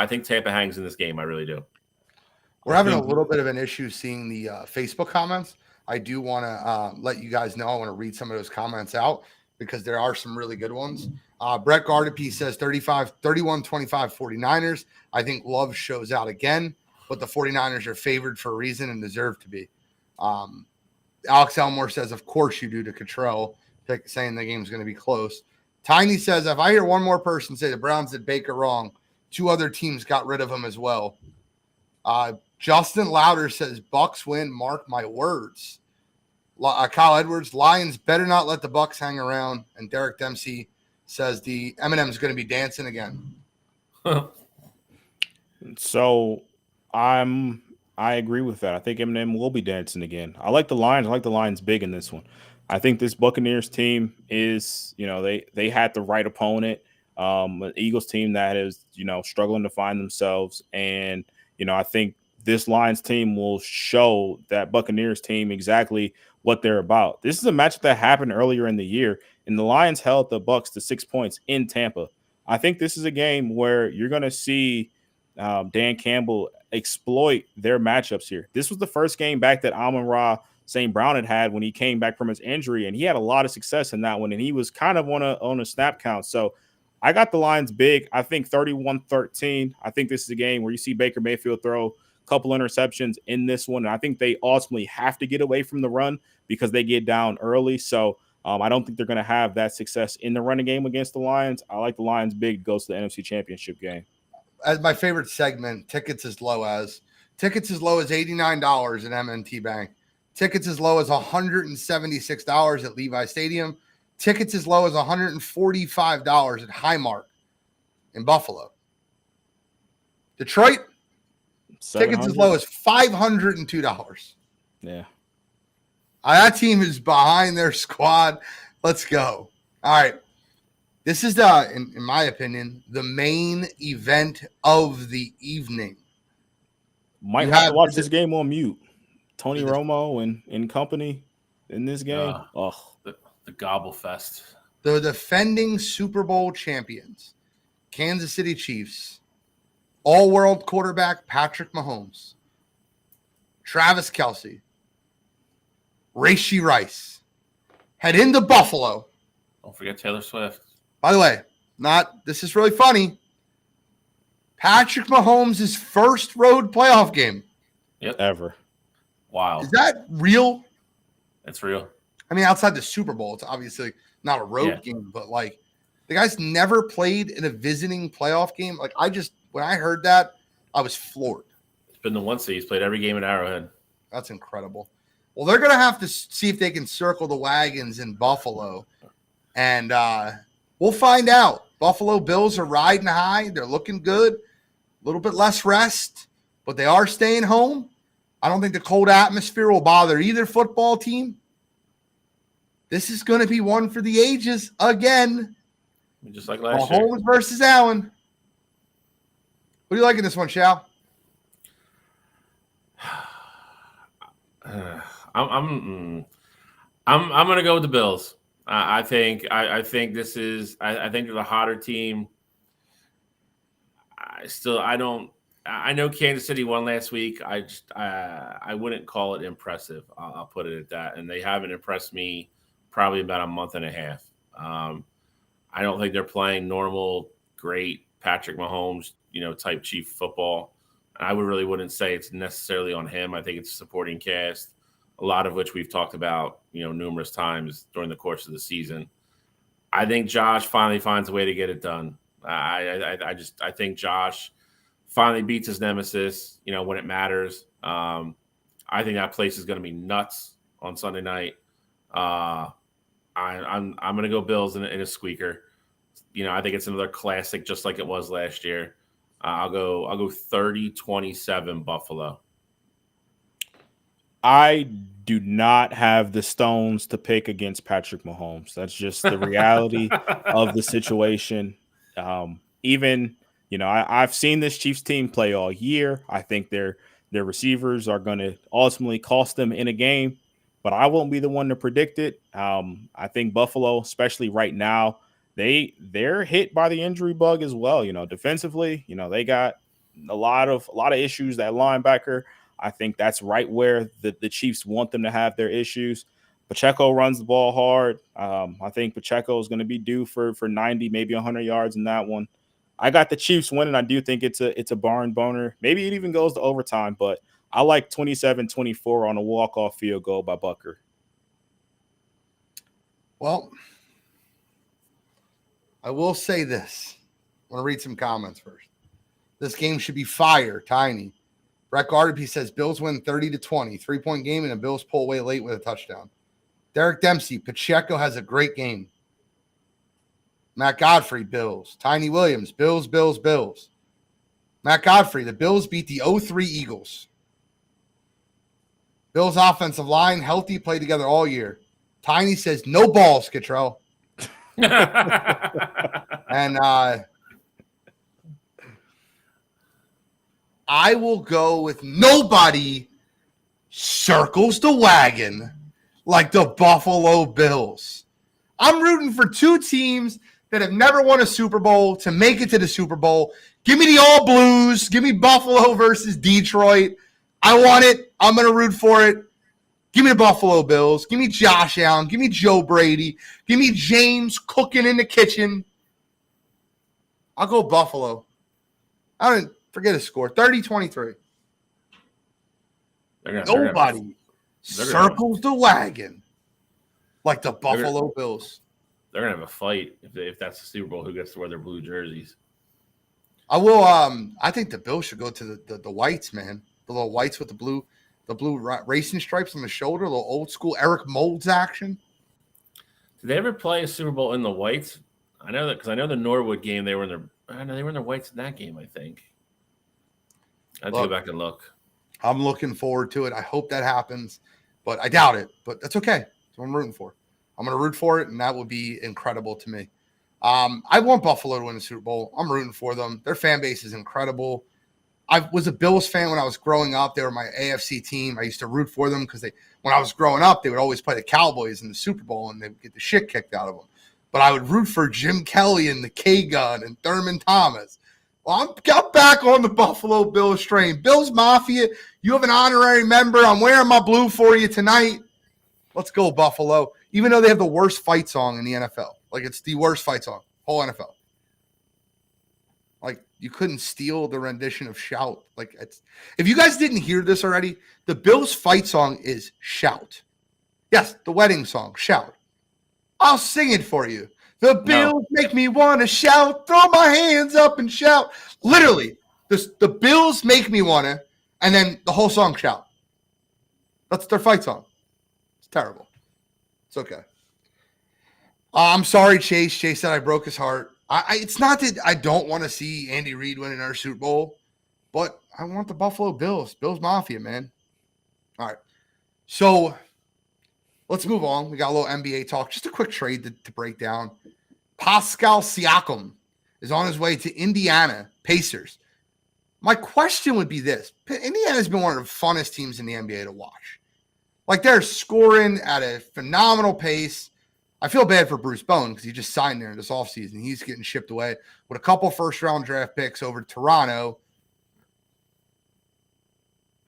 think Tampa hangs in this game. I really do. We're having a little bit of an issue seeing the Facebook comments. I do want to let you guys know. I want to read some of those comments out because there are some really good ones. Brett Gardapi says 31-25 49ers. I think Love shows out again, but the 49ers are favored for a reason and deserve to be. Alex Elmore says, of course you do, to Cottrell, saying the game's going to be close. Tiny says, if I hear one more person say the Browns did Baker wrong, 2 other teams got rid of him as well. Justin Louder says, Bucks win, mark my words. Kyle Edwards, Lions better not let the Bucks hang around. And Derek Dempsey says the Eminem's going to be dancing again. So I agree with that. I think Eminem will be dancing again. I like the Lions. I like the Lions big in this one. I think this Buccaneers team is, they had the right opponent. An Eagles team that is, struggling to find themselves. And, I think this Lions team will show that Buccaneers team exactly what they're about. This is a match that happened earlier in the year, and the Lions held the Bucs to 6 points in Tampa. I think this is a game where you're going to see Dan Campbell exploit their matchups here. This was the first game back that Amon-Ra St. Brown had when he came back from his injury, and he had a lot of success in that one, and he was kind of on a snap count. So I got the Lions big. I think 31-13. I think this is a game where you see Baker Mayfield throw a couple interceptions in this one, and I think they ultimately have to get away from the run because they get down early. So I don't think they're going to have that success in the running game against the Lions. I like the Lions big, goes to the NFC Championship game. As my favorite segment, tickets as low as $89 at M&T Bank. Tickets as low as $176 at Levi Stadium. Tickets as low as $145 at Highmark in Buffalo. Detroit, tickets as low as $502. Yeah. That team is behind their squad. Let's go. All right. This is, in my opinion, the main event of the evening. Might have to watch this game on mute. Tony Romo and company in this game. The Gobble Fest. The defending Super Bowl champions, Kansas City Chiefs, all-world quarterback Patrick Mahomes, Travis Kelce, Rashee Rice, head into Buffalo. Don't forget Taylor Swift. By the way, this is really funny. Patrick Mahomes' first road playoff game. Yep. Ever. Wow. Is that real? It's real. I mean, outside the Super Bowl, it's obviously not a road game, but the guy's never played in a visiting playoff game. When I heard that, I was floored. It's been the 1 seed. He's played every game at Arrowhead. That's incredible. Well, they're going to have to see if they can circle the wagons in Buffalo. And we'll find out. Buffalo Bills are riding high. They're looking good. A little bit less rest, but they are staying home. I don't think the cold atmosphere will bother either football team. This is going to be one for the ages again. Just like last year. Mahomes versus Allen. What do you like in this one, Shao? I'm gonna go with the Bills. I think this is. I think they're the hotter team. I know Kansas City won last week. I wouldn't call it impressive. I'll put it at that. And they haven't impressed me probably about a month and a half. I don't think they're playing normal, great Patrick Mahomes, type Chief football. I wouldn't say it's necessarily on him. I think it's a supporting cast, a lot of which we've talked about, numerous times during the course of the season. I think Josh finally finds a way to get it done. I think Josh finally beats his nemesis, when it matters. I think that place is going to be nuts on Sunday night. I'm going to go Bills in a squeaker. I think it's another classic, just like it was last year. I'll go 30-27 Buffalo. I do not have the stones to pick against Patrick Mahomes. That's just the reality of the situation. I've seen this Chiefs team play all year. I think their receivers are going to ultimately cost them in a game, but I won't be the one to predict it. I think Buffalo, especially right now, they're hit by the injury bug as well. Defensively, they got a lot of issues. That linebacker, I think that's right where the Chiefs want them to have their issues. Pacheco runs the ball hard. I think Pacheco is going to be due for 90, maybe 100 yards in that one. I got the Chiefs winning. I do think it's a barn burner. Maybe it even goes to overtime, but I like 27-24 on a walk-off field goal by Butker. Well, I will say this. I want to read some comments first. This game should be fire, Tiny. Brett Gardapi says Bills win 30-20, 3-point game, and the Bills pull away late with a touchdown. Derek Dempsey, Pacheco has a great game. Matt Godfrey, Bills. Tiny Williams, Bills, Bills, Bills. Matt Godfrey, the Bills beat the 0-3 Eagles. Bills offensive line, healthy, played together all year. Tiny says, no balls, Cottrell. And I will go with nobody circles the wagon like the Buffalo Bills. I'm rooting for two teams that have never won a Super Bowl to make it to the Super Bowl. Give me the All Blues. Give me Buffalo versus Detroit. I want it. I'm going to root for it. Give me the Buffalo Bills. Give me Josh Allen. Give me Joe Brady. Give me James cooking in the kitchen. I'll go Buffalo. I don't forget a score. 30-23. Nobody circles the wagon like the Buffalo Bills. They're going to have a fight if that's the Super Bowl, who gets to wear their blue jerseys. I will. I think the Bills should go to the whites, man. The little whites with the blue racing stripes on the shoulder, a little old school Eric Moulds action. Did they ever play a Super Bowl in the whites? I know that because I know the Norwood game they were in their whites in that game. I think I have to go back and look. I'm looking forward to it. I hope that happens, but I doubt it. But that's okay. That's what I'm rooting for. I'm going to root for it, and that would be incredible to me. I want Buffalo to win the Super Bowl. I'm rooting for them. Their fan base is incredible. I was a Bills fan when I was growing up. They were my AFC team. I used to root for them because when I was growing up, they would always play the Cowboys in the Super Bowl, and they would get the shit kicked out of them. But I would root for Jim Kelly and the K-Gun and Thurman Thomas. Well, I'm back on the Buffalo Bills train. Bills Mafia, you have an honorary member. I'm wearing my blue for you tonight. Let's go, Buffalo. Even though they have the worst fight song in the NFL. Like, it's the worst fight song, whole NFL. Like, you couldn't steal the rendition of Shout. Like, if you guys didn't hear this already, the Bills fight song is Shout. Yes, the wedding song, Shout. I'll sing it for you. The Bills make me want to shout, throw my hands up and shout. Literally, The Bills make me want to, and then the whole song shout. That's their fight song. It's terrible. It's okay. I'm sorry, Chase. Chase said I broke his heart. It's not that I don't want to see Andy Reid win another Super Bowl, but I want the Buffalo Bills. Bills Mafia, man. All right. So let's move on. We got a little NBA talk. Just a quick trade to break down. Pascal Siakam is on his way to Indiana Pacers. My question would be this. Indiana's been one of the funnest teams in the NBA to watch. Like, they're scoring at a phenomenal pace. I feel bad for Bruce Bowen because he just signed there in this offseason. He's getting shipped away with a couple first-round draft picks over to Toronto.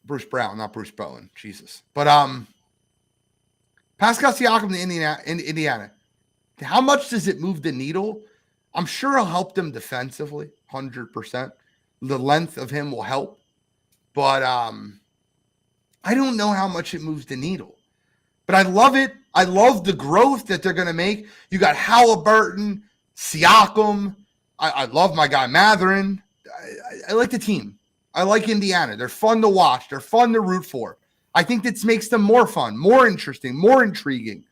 Bruce Brown, not Bruce Bowen. Jesus. But Pascal Siakam to Indiana. How much does it move the needle? I'm sure it'll help them defensively, 100%. The length of him will help. But I don't know how much it moves the needle. But I love it. I love the growth that they're going to make. You got Halliburton, Siakam. I love my guy Matherin. I like the team. I like Indiana. They're fun to watch. They're fun to root for. I think this makes them more fun, more interesting, more intriguing.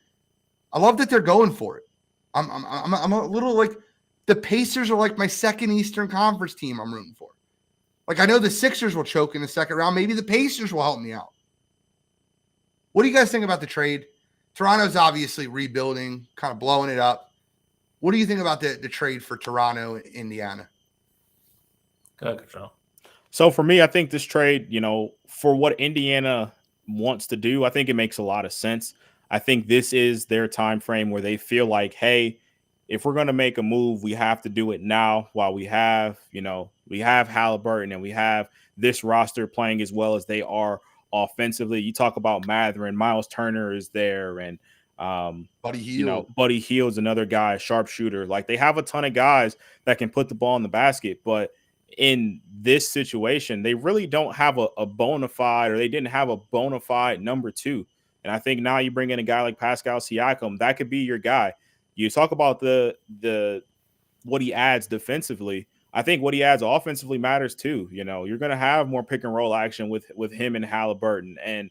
I love that they're going for it. I'm a little like the Pacers are like my second Eastern Conference team I'm rooting for. Like, I know the Sixers will choke in the second round. Maybe the Pacers will help me out. What do you guys think about the trade? Toronto's obviously rebuilding, kind of blowing it up. What do you think about the trade for Toronto and Indiana? Go ahead, Control. So for me, I think this trade, for what Indiana wants to do, I think it makes a lot of sense. I think this is their time frame where they feel like, hey, if we're going to make a move, we have to do it now while we have Halliburton and we have this roster playing as well as they are offensively. You talk about Matherin, Miles Turner is there, and Buddy Hield. Buddy Hield's another guy, sharpshooter. Like, they have a ton of guys that can put the ball in the basket, but in this situation, they really don't have a bona fide, or they didn't have a bona fide number two. And I think now you bring in a guy like Pascal Siakam, that could be your guy. You talk about the what he adds defensively. I think what he adds offensively matters too. You're going to have more pick and roll action with him and Halliburton. And,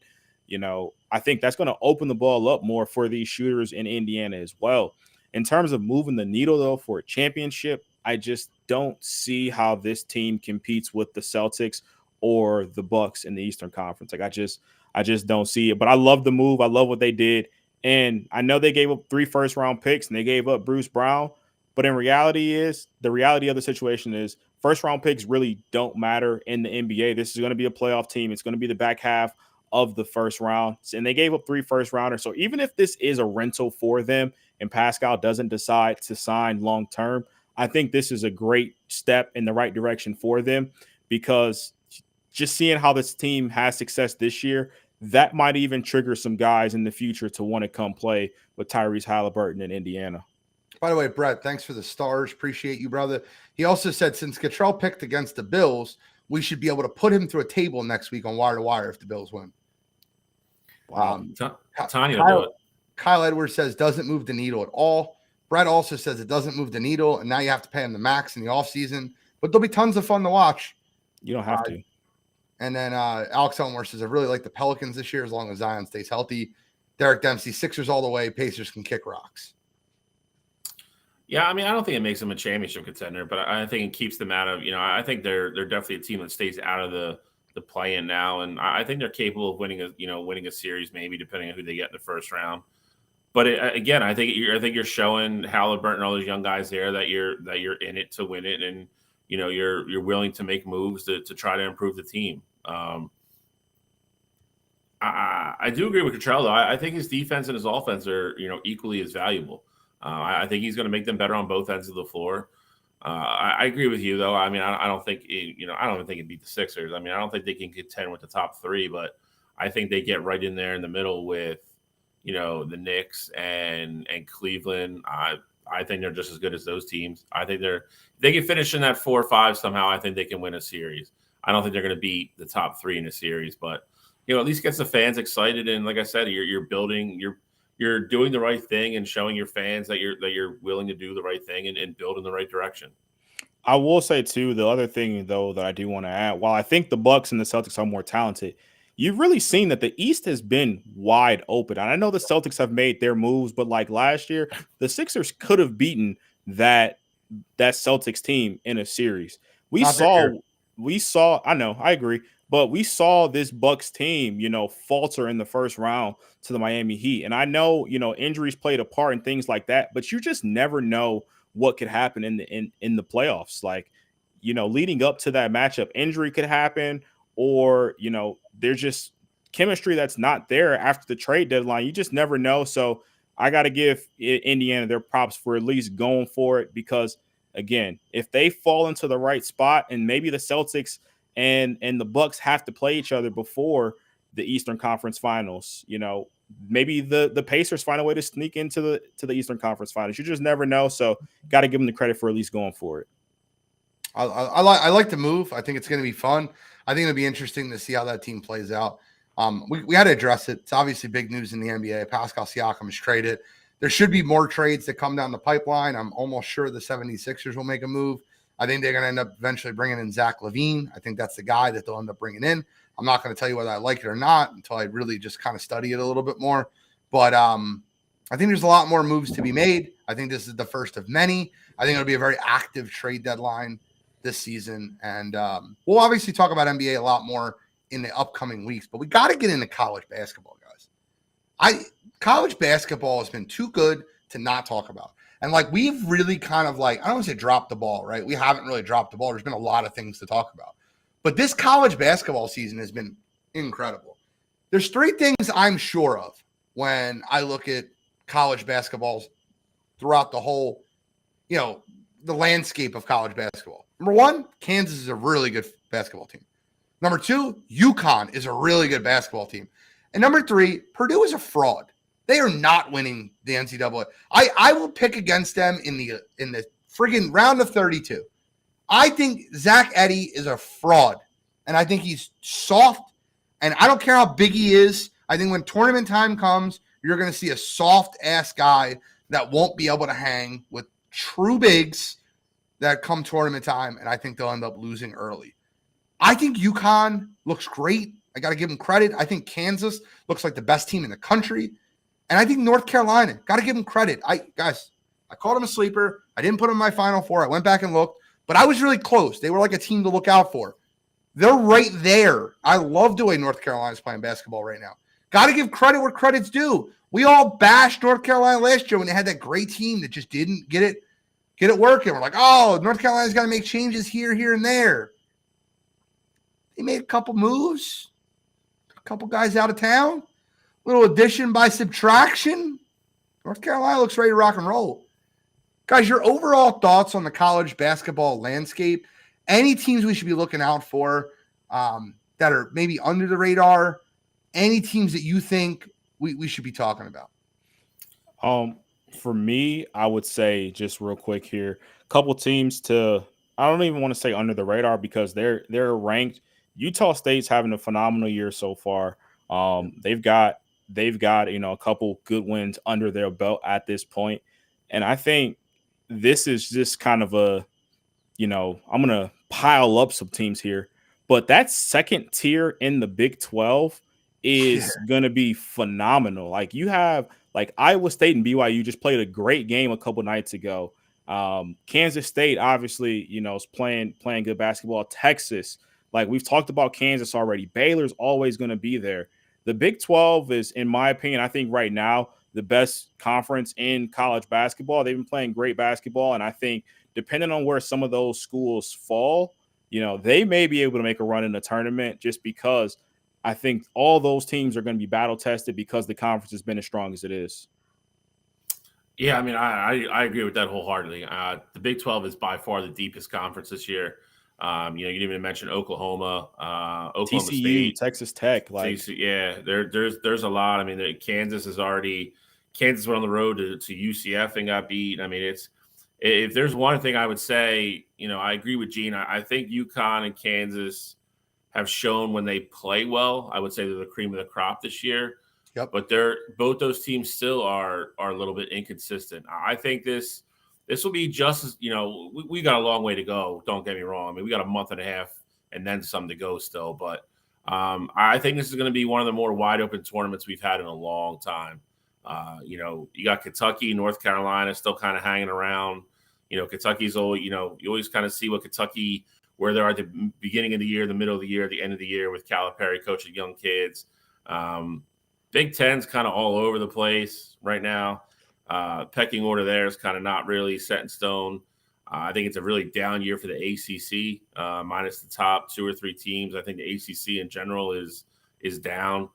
I think that's going to open the ball up more for these shooters in Indiana as well. In terms of moving the needle, though, for a championship, I just don't see how this team competes with the Celtics or the Bucks in the Eastern Conference. Like, I just don't see it. But I love the move. I love what they did. And I know they gave up 3 first-round picks and they gave up Bruce Brown. But the reality of the situation is first-round picks really don't matter in the NBA. This is going to be a playoff team. It's going to be the back half of the first round. And they gave up 3 first-rounders. So even if this is a rental for them and Pascal doesn't decide to sign long-term, I think this is a great step in the right direction for them, because just seeing how this team has success this year, that might even trigger some guys in the future to want to come play with Tyrese Halliburton in Indiana. By the way, Brett, thanks for the stars. Appreciate you, brother. He also said, since Cottrell picked against the Bills, we should be able to put him through a table next week on Wire2Wire if the Bills win. Wow. Tanya will do it. Kyle Edwards says, doesn't move the needle at all. Brett also says it doesn't move the needle, and now you have to pay him the max in the offseason. But there'll be tons of fun to watch. You don't have to. And then Alex Elmore says, I really like the Pelicans this year as long as Zion stays healthy. Derek Dempsey, Sixers all the way. Pacers can kick rocks. Yeah, I mean, I don't think it makes them a championship contender, but I think it keeps them out of, I think they're definitely a team that stays out of the play-in now, and I think they're capable of winning a series, maybe depending on who they get in the first round. But again, I think you're showing Halliburton and all those young guys there that you're in it to win it, and you're willing to make moves to try to improve the team. I do agree with Cottrell, though. I think his defense and his offense are equally as valuable. I think he's going to make them better on both ends of the floor. I agree with you, though. I mean, I don't think I don't even think it beat the Sixers. I mean, I don't think they can contend with the top 3, but I think they get right in there in the middle with the Knicks and Cleveland. I think they're just as good as those teams. I think they can finish in that 4 or 5 somehow. I think they can win a series. I don't think they're going to beat the top 3 in a series, but at least gets the fans excited. And like I said, you're building, you're doing the right thing and showing your fans that you're willing to do the right thing and build in the right direction. I will say too, the other thing though that I do want to add, while I think the Bucks and the Celtics are more talented, you've really seen that the East has been wide open. And I know the Celtics have made their moves, but like last year, the Sixers could have beaten that Celtics team in a series. We Not this saw year. I know, I agree, but we saw this Bucks team, falter in the first round to the Miami Heat. And I know, injuries played a part and things like that, but you just never know what could happen in the playoffs. Like, leading up to that matchup, injury could happen, or, there's just chemistry that's not there after the trade deadline. You just never know. So I got to give Indiana their props for at least going for it, because again, if they fall into the right spot, and maybe the Celtics and the Bucks have to play each other before the Eastern Conference Finals, maybe the Pacers find a way to sneak into the Eastern Conference Finals. You just never know. So got to give them the credit for at least going for it. I like the move. I think it's going to be fun. I think it'll be interesting to see how that team plays out. We had to address it. It's obviously big news in the NBA. Pascal Siakam is traded. There should be more trades that come down the pipeline. I'm almost sure the 76ers will make a move. I think they're going to end up eventually bringing in Zach LaVine. I think that's the guy that they'll end up bringing in. I'm not going to tell you whether I like it or not until I really just kind of study it a little bit more. But I think there's a lot more moves to be made. I think this is the first of many. I think it'll be a very active trade deadline this season. And we'll obviously talk about NBA a lot more in the upcoming weeks, but we got to get into college basketball, guys. College basketball has been too good to not talk about. And like, we've really kind of I don't want to say dropped the ball, right? We haven't really dropped the ball. There's been a lot of things to talk about, but this college basketball season has been incredible. There's three things I'm sure of when I look at college basketballs throughout the whole, the landscape of college basketball. Number one, Kansas is a really good basketball team. Number two, UConn is a really good basketball team. And number three, Purdue is a fraud. They are not winning the NCAA. I will pick against them in the friggin' round of 32. I think Zach Edey is a fraud, and I think he's soft, and I don't care how big he is. I think when tournament time comes, you're going to see a soft-ass guy that won't be able to hang with true bigs that come tournament time, and I think they'll end up losing early. I think UConn looks great. I got to give them credit. I think Kansas looks like the best team in the country. And I think North Carolina, got to give them credit. I called them a sleeper. I didn't put them in my Final Four. I went back and looked, but I was really close. They were like a team to look out for. They're right there. I love the way North Carolina's playing basketball right now. Got to give credit where credit's due. We all bashed North Carolina last year when they had that great team that just didn't get it working. We're like, oh, North Carolina's got to make changes here, and there. They made a couple moves, a couple guys out of town, little addition by subtraction. North Carolina looks ready to rock and roll. Guys, your overall thoughts on the college basketball landscape, any teams we should be looking out for that are maybe under the radar, any teams that you think we should be talking about? For me, I would say, just real quick here, a couple teams I don't even want to say under the radar, because they're ranked. Utah State's having a phenomenal year so far. They've got a couple good wins under their belt at this point, and I think this is just kind of I'm gonna pile up some teams here, but that second tier in the Big 12 is gonna be phenomenal. Like, you have Iowa State and BYU just played a great game a couple nights ago. Kansas State obviously is playing good basketball. Texas, like we've talked about Kansas already. Baylor's always going to be there. The Big 12 is, in my opinion, I think right now, the best conference in college basketball. They've been playing great basketball, and I think depending on where some of those schools fall, they may be able to make a run in the tournament, just because I think all those teams are going to be battle tested because the conference has been as strong as it is. Yeah, I mean, I agree with that wholeheartedly. The Big 12 is by far the deepest conference this year. You didn't even mention Oklahoma, Oklahoma TCU, State, Texas Tech. There's a lot. I mean, Kansas went on the road to UCF and got beat. I mean, if there's one thing I would say, I agree with Gene. I think UConn and Kansas have shown when they play well. I would say they're the cream of the crop this year. Yep. But both those teams still are a little bit inconsistent. I think this this will be just as, we got a long way to go. Don't get me wrong. I mean, we got a month and a half and then some to go still. But I think this is going to be one of the more wide open tournaments we've had in a long time. You got Kentucky, North Carolina still kind of hanging around. Kentucky's always, you always kind of see what Kentucky, where they're at the beginning of the year, the middle of the year, the end of the year with Calipari coaching young kids. Big Ten's kind of all over the place right now. Pecking order there is kind of not really set in stone. I think it's a really down year for the ACC, minus the top 2 or 3 teams. I think the ACC in general is down.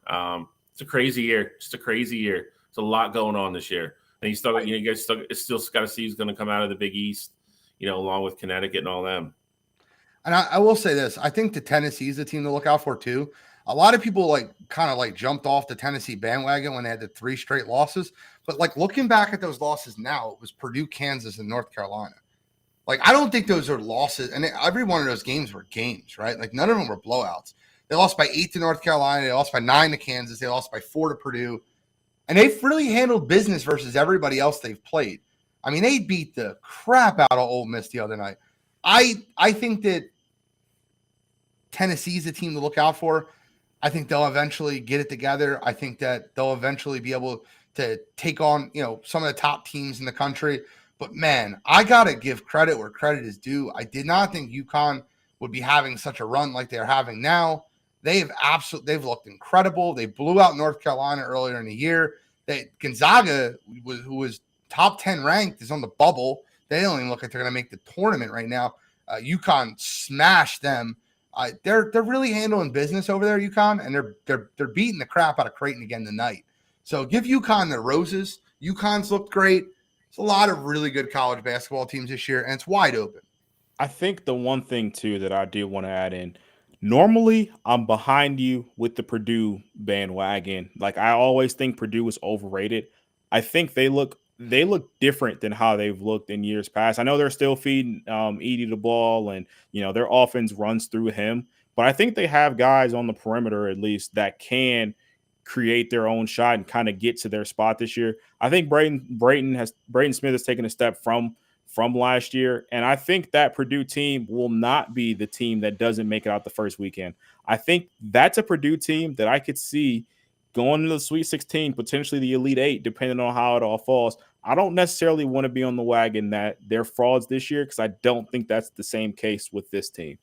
It's a crazy year, just a crazy year. It's a lot going on this year. And you guys still got to see who's going to come out of the Big East, along with Connecticut and all them. And I will say this: I think the Tennessee is the team to look out for too. A lot of people kind of jumped off the Tennessee bandwagon when they had the 3 straight losses. But looking back at those losses now, it was Purdue, Kansas, and North Carolina. I don't think those are losses. And every one of those games were games, right? None of them were blowouts. They lost by 8 to North Carolina. They lost by 9 to Kansas. They lost by 4 to Purdue. And they've really handled business versus everybody else they've played. I mean, they beat the crap out of Ole Miss the other night. I think that Tennessee's a team to look out for. I think they'll eventually get it together. I think that they'll eventually be able to take on, some of the top teams in the country. But man, I got to give credit where credit is due. I did not think UConn would be having such a run like they're having now. They've looked incredible. They blew out North Carolina earlier in the year. Gonzaga, who was top 10 ranked, is on the bubble. They don't even look like they're going to make the tournament right now. UConn smashed them. They're really handling business over there, UConn, and they're beating the crap out of Creighton again tonight. So give UConn their roses. UConn's looked great. It's a lot of really good college basketball teams this year, and it's wide open. I think the one thing too that I do want to add in. Normally, I'm behind you with the Purdue bandwagon. I always think Purdue is overrated. I think they look different than how they've looked in years past. I know they're still feeding Edey the ball, and their offense runs through him. But I think they have guys on the perimeter at least that can create their own shot and kind of get to their spot this year. I think Braden Smith has taken a step from last year, and I think that Purdue team will not be the team that doesn't make it out the first weekend. I think that's a Purdue team that I could see going into the Sweet 16, potentially the Elite 8, depending on how it all falls. I don't necessarily want to be on the wagon that they're frauds this year because I don't think that's the same case with this team.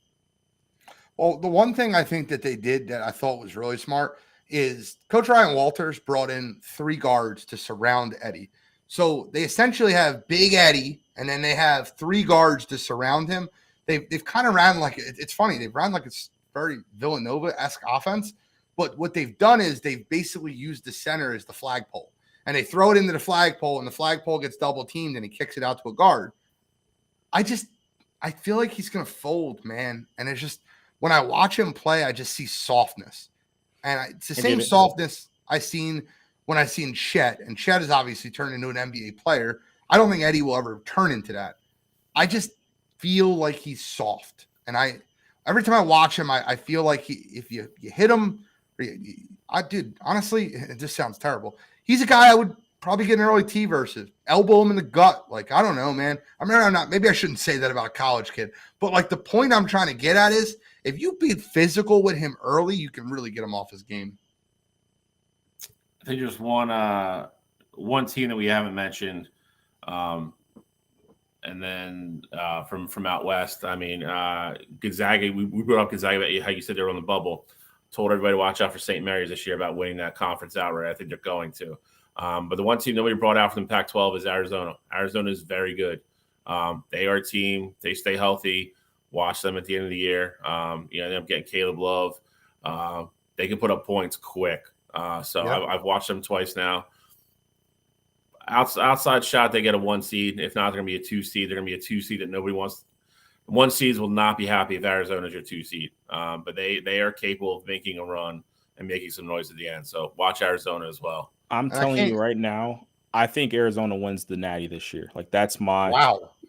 Well, the one thing I think that they did that I thought was really smart is Coach Ryan Walters brought in 3 guards to surround Eddie. So they essentially have Big Eddie, and then they have 3 guards to surround him. They've kind of ran it's funny. They've ran it's very Villanova-esque offense. But what they've done is they've basically used the center as the flagpole. And they throw it into the flagpole, and the flagpole gets double teamed, and he kicks it out to a guard. I feel like he's going to fold, man. And it's just, when I watch him play, I just see softness. And it's the same softness I seen when I seen Chet. And Chet has obviously turned into an NBA player. I don't think Eddie will ever turn into that. I just feel like he's soft. And every time I watch him, I feel like if you hit him, honestly, it just sounds terrible. He's a guy I would probably get an early T versus, elbow him in the gut. I don't know, man. Maybe I shouldn't say that about a college kid, but the point I'm trying to get at is if you be physical with him early, you can really get him off his game. I think there's one team that we haven't mentioned. And then from out west, I mean, Gonzaga, we brought up Gonzaga about how you said they were on the bubble. Told everybody to watch out for St. Mary's this year about winning that conference outright. I think they're going to. But the one team nobody brought out from the Pac-12 is Arizona. Arizona is very good. They are a team. They stay healthy. Watch them at the end of the year. They end up getting Caleb Love. They can put up points quick. I've watched them twice now. Outside shot, they get a 1 seed. If not, they're going to be a 2 seed. They're going to be a 2 seed that nobody wants. 1 seeds will not be happy if Arizona is your 2 seed. But they are capable of making a run and making some noise at the end. So watch Arizona as well. I'm telling you right now, I think Arizona wins the Natty this year. That's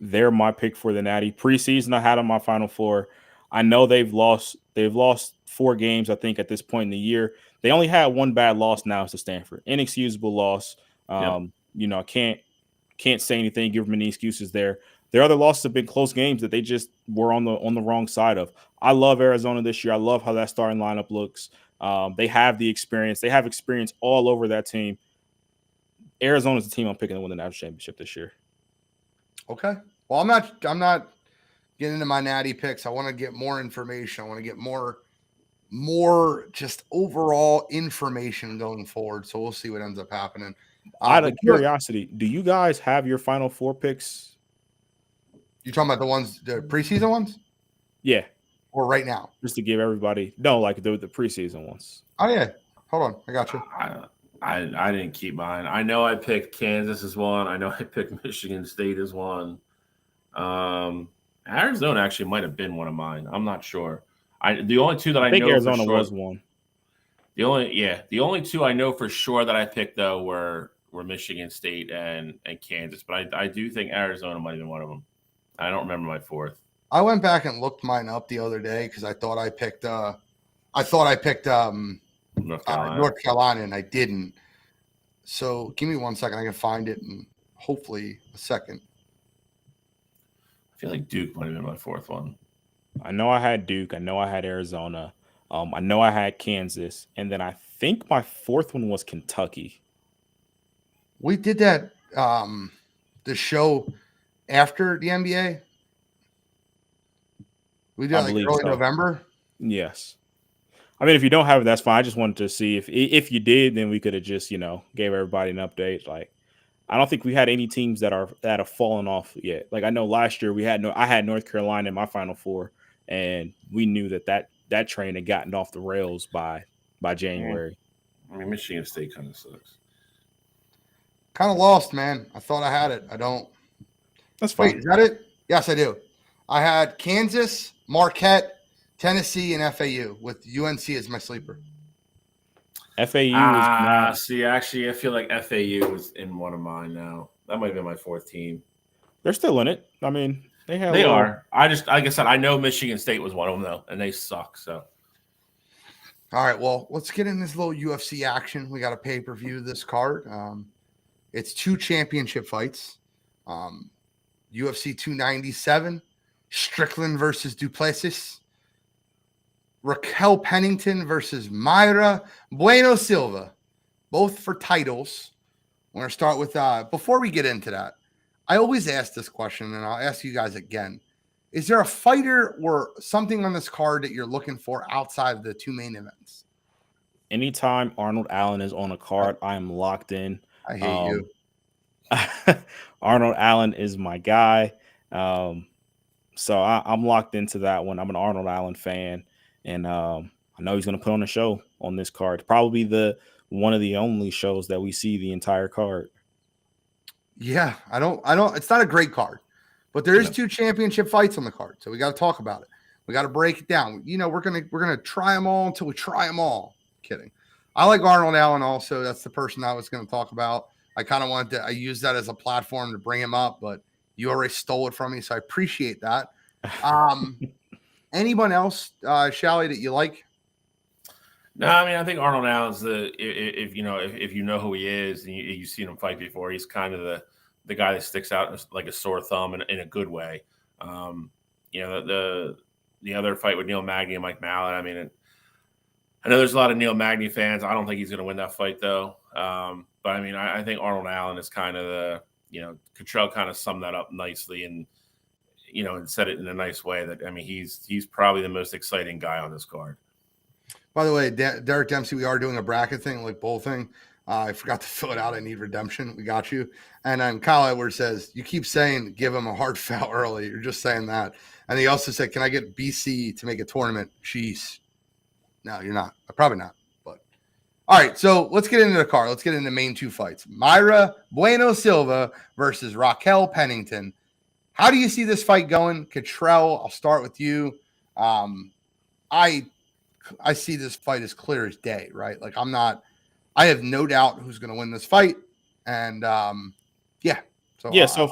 they're my pick for the Natty. Preseason, I had on my Final Four. I know they've lost 4 games, I think, at this point in the year. They only had 1 bad loss now to Stanford. Inexcusable loss. I Can't say anything, give them any excuses there. Their other losses have been close games that they just were on the wrong side of. I love Arizona this year. I love how that starting lineup looks. They have the experience. They have experience all over that team. Arizona's the team I'm picking to win the national championship this year. Okay. Well, I'm not getting into my natty picks. I want to get more information. I want to get more just overall information going forward. So we'll see what ends up happening. Out of curiosity, do you guys have your Final Four picks? You talking about the preseason ones? Yeah. Or right now? Just to give everybody like the preseason ones. Oh yeah. Hold on, I got you. I didn't keep mine. I know I picked Kansas as one. I know I picked Michigan State as one. Arizona actually might have been one of mine. I'm not sure. The only two that I know Arizona for sure, was one. The only two I know for sure that I picked though were Michigan State and Kansas. But I do think Arizona might have been one of them. I don't remember my fourth. I went back and looked mine up the other day because I thought I picked North Carolina, and I didn't. So give me 1 second. I can find it in hopefully a second. I feel like Duke might have been my fourth one. I know I had Duke. I know I had Arizona. I know I had Kansas. And then I think my fourth one was Kentucky. We did that the show after the NBA. We did like early November. Yes. I mean, if you don't have it, that's fine. I just wanted to see if you did, then we could have just, gave everybody an update. Like, I don't think we had any teams that have fallen off yet. Like, I know last year I had North Carolina in my Final Four, and we knew that train had gotten off the rails by January. I mean, Michigan State kind of sucks. Kind of lost, man. I thought I had it. I don't. That's fine. Wait, is that it? Yes, I do. I had Kansas, Marquette, Tennessee, and FAU with UNC as my sleeper. FAU see, actually, I feel like FAU was in one of mine now. That might have been my fourth team. They're still in it. I mean, they are. I just, like I said, I know Michigan State was one of them, though, and they suck, so. All right, well, let's get in this little UFC action. We got a pay-per-view this card. It's 2 championship fights. UFC 297, Strickland versus Duplessis. Raquel Pennington versus Mayra Bueno Silva, both for titles. We're going to start with, before we get into that, I always ask this question, and I'll ask you guys again. Is there a fighter or something on this card that you're looking for outside of the 2 main events? Anytime Arnold Allen is on a card, I am locked in. I hate you. Arnold Allen is my guy. So I'm locked into that one. I'm an Arnold Allen fan. And I know he's going to put on a show on this card. Probably one of the only shows that we see the entire card. Yeah, I don't. It's not a great card, but there is 2 championship fights on the card, so we got to talk about it. We got to break it down. We're gonna try them all until we try them all. Kidding. I like Arnold Allen also. That's the person I was going to talk about. I kind of wanted to. I used that as a platform to bring him up, but you already stole it from me, so I appreciate that. Anyone else, Shally, that you like? No, I mean, I think Arnold Allen's if you know who he is and you've seen him fight before, he's kind of the guy that sticks out like a sore thumb in a good way. The other fight with Neil Magny and Mike Mallett, I mean, I know there's a lot of Neil Magny fans. I don't think he's going to win that fight though. But I mean, I think Arnold Allen is kind of Cottrell kind of summed that up nicely and said it in a nice way that, I mean, he's probably the most exciting guy on this card. By the way, Derek Dempsey, we are doing a bracket thing, like bowl thing. I forgot to fill it out. I need redemption. We got you. And then Kyle Edwards says, you keep saying give him a hard foul early. You're just saying that. And he also said, can I get BC to make a tournament? Jeez. No, you're not. Probably not. But all right, so let's get into the card. Let's get into the main 2 fights. Mayra Bueno Silva versus Raquel Pennington. How do you see this fight going? Cottrell, I'll start with you. I see this fight as clear as day, right? Like I have no doubt who's going to win this fight. And So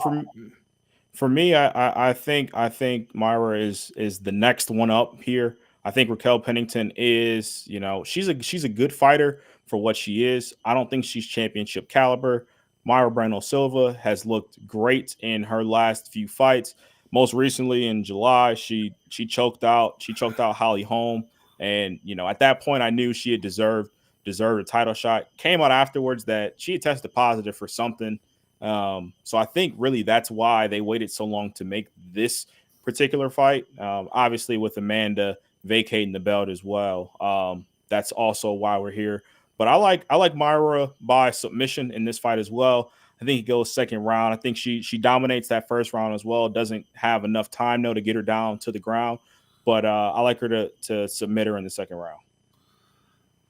for me, I think Mayra is the next one up here. I think Raquel Pennington is, she's a good fighter for what she is. I don't think she's championship caliber, Mayra Bueno Silva has looked great in her last few fights. Most recently in July, she choked out Holly Holm, and at that point I knew she had deserved a title shot. Came out afterwards that she had tested positive for something. So I think really that's why they waited so long to make this particular fight. Obviously with Amanda vacating the belt as well. That's also why we're here. But I like Mayra by submission in this fight as well. I think it goes second round. I think she dominates that first round as well. Doesn't have enough time though to get her down to the ground. But I like her to submit her in the second round.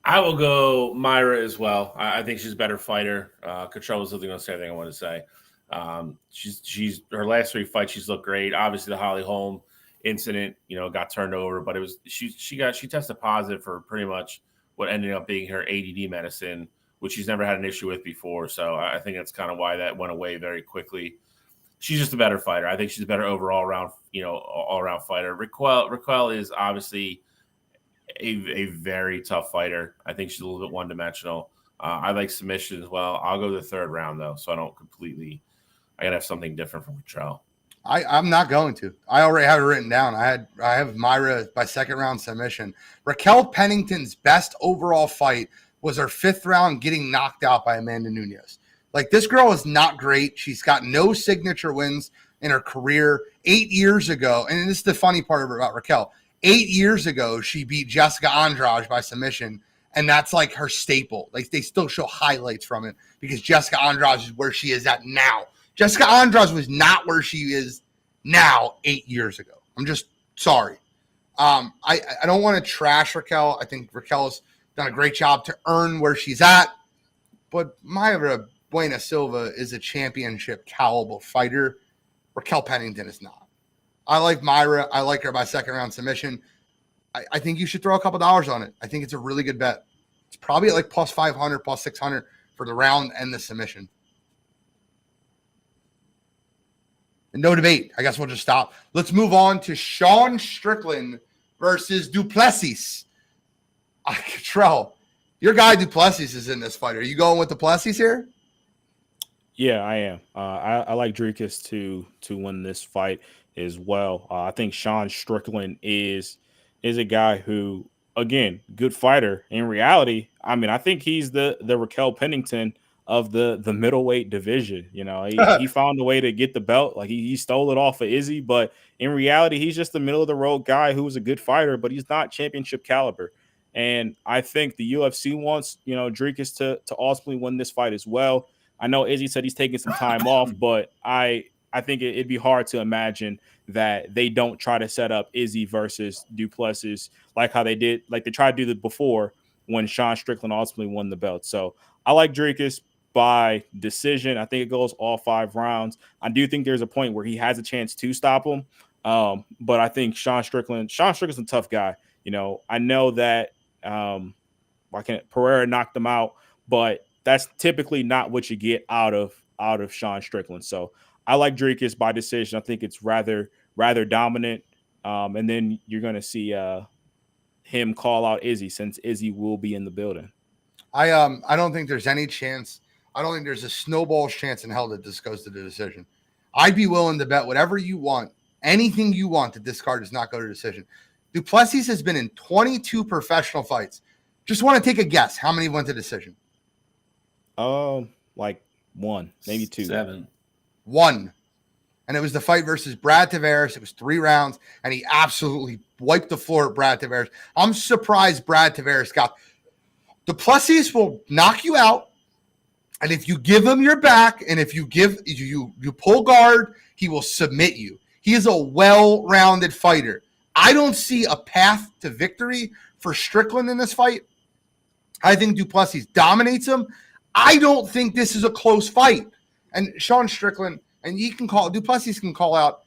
I will go Mayra as well. I think she's a better fighter. Cottrell was going to say everything I want to say. She's her last 3 fights, she's looked great. Obviously, the Holly Holm incident, got turned over, but it was she tested positive for pretty much what ended up being her ADD medicine, which she's never had an issue with before. So I think that's kind of why that went away very quickly. She's just a better fighter. I think she's a better all around fighter. Raquel is obviously a very tough fighter. I think she's a little bit one-dimensional. I like submission as well. I'll go to the third round though, so I gotta have something different from Cottrell. I'm not going to. I already have it written down. I have Mayra by second round submission. Raquel Pennington's best overall fight was her 5th round getting knocked out by Amanda Nunes. Like, this girl is not great. She's got no signature wins in her career. 8 years ago, and this is the funny part about Raquel, 8 years ago, she beat Jessica Andrade by submission, and that's like her staple. Like, they still show highlights from it because Jessica Andrade is where she is at now. Jessica Andrade was not where she is now 8 years ago. I'm just sorry. I don't want to trash Raquel. I think Raquel has done a great job to earn where she's at. But Mayra Bueno Silva is a championship caliber fighter. Raquel Pennington is not. I like Mayra. I like her by second round submission. I think you should throw a couple dollars on it. I think it's a really good bet. It's probably at like plus 500, plus 600 for the round and the submission. No debate. I guess we'll just stop. Let's move on to Sean Strickland versus Duplessis. Cottrell, your guy Duplessis is in this fight. Are you going with Duplessis here? Yeah, I am. I like Dricus to win this fight as well. I think Sean Strickland is a guy who, again, good fighter. In reality, I mean, I think he's the Raquel Pennington of the middleweight division. He found a way to get the belt. Like, he stole it off of Izzy, but in reality, he's just the middle of the road guy who's a good fighter, but he's not championship caliber. And I think the UFC wants, Dricus to ultimately win this fight as well. I know Izzy said he's taking some time off, but I think it'd be hard to imagine that they don't try to set up Izzy versus Duplessis like how they did, like they tried to do that before when Sean Strickland ultimately won the belt. So I like Dricus by decision. I think it goes all 5 rounds. I do think there's a point where he has a chance to stop him. But I think Sean Strickland's a tough guy. I know that Pereira knocked him out, but that's typically not what you get out of Sean Strickland. So I like Dricus by decision. I think it's rather dominant. And then you're going to see him call out Izzy, since Izzy will be in the building. I don't think there's any chance. I don't think there's a snowball's chance in hell that this goes to the decision. I'd be willing to bet whatever you want, anything you want, that this card does not go to decision. Duplessis has been in 22 professional fights. Just want to take a guess. How many went to decision? Like 1, maybe 2. 7. 1. And it was the fight versus Brad Tavares. It was 3 rounds, and he absolutely wiped the floor at Brad Tavares. I'm surprised Brad Tavares got. Duplessis will knock you out, and if you give him your back, and if you pull guard, he will submit you. He is a well-rounded fighter. I don't see a path to victory for Strickland in this fight. I think Duplessis dominates him. I don't think this is a close fight. And Sean Strickland, and Duplessis can call out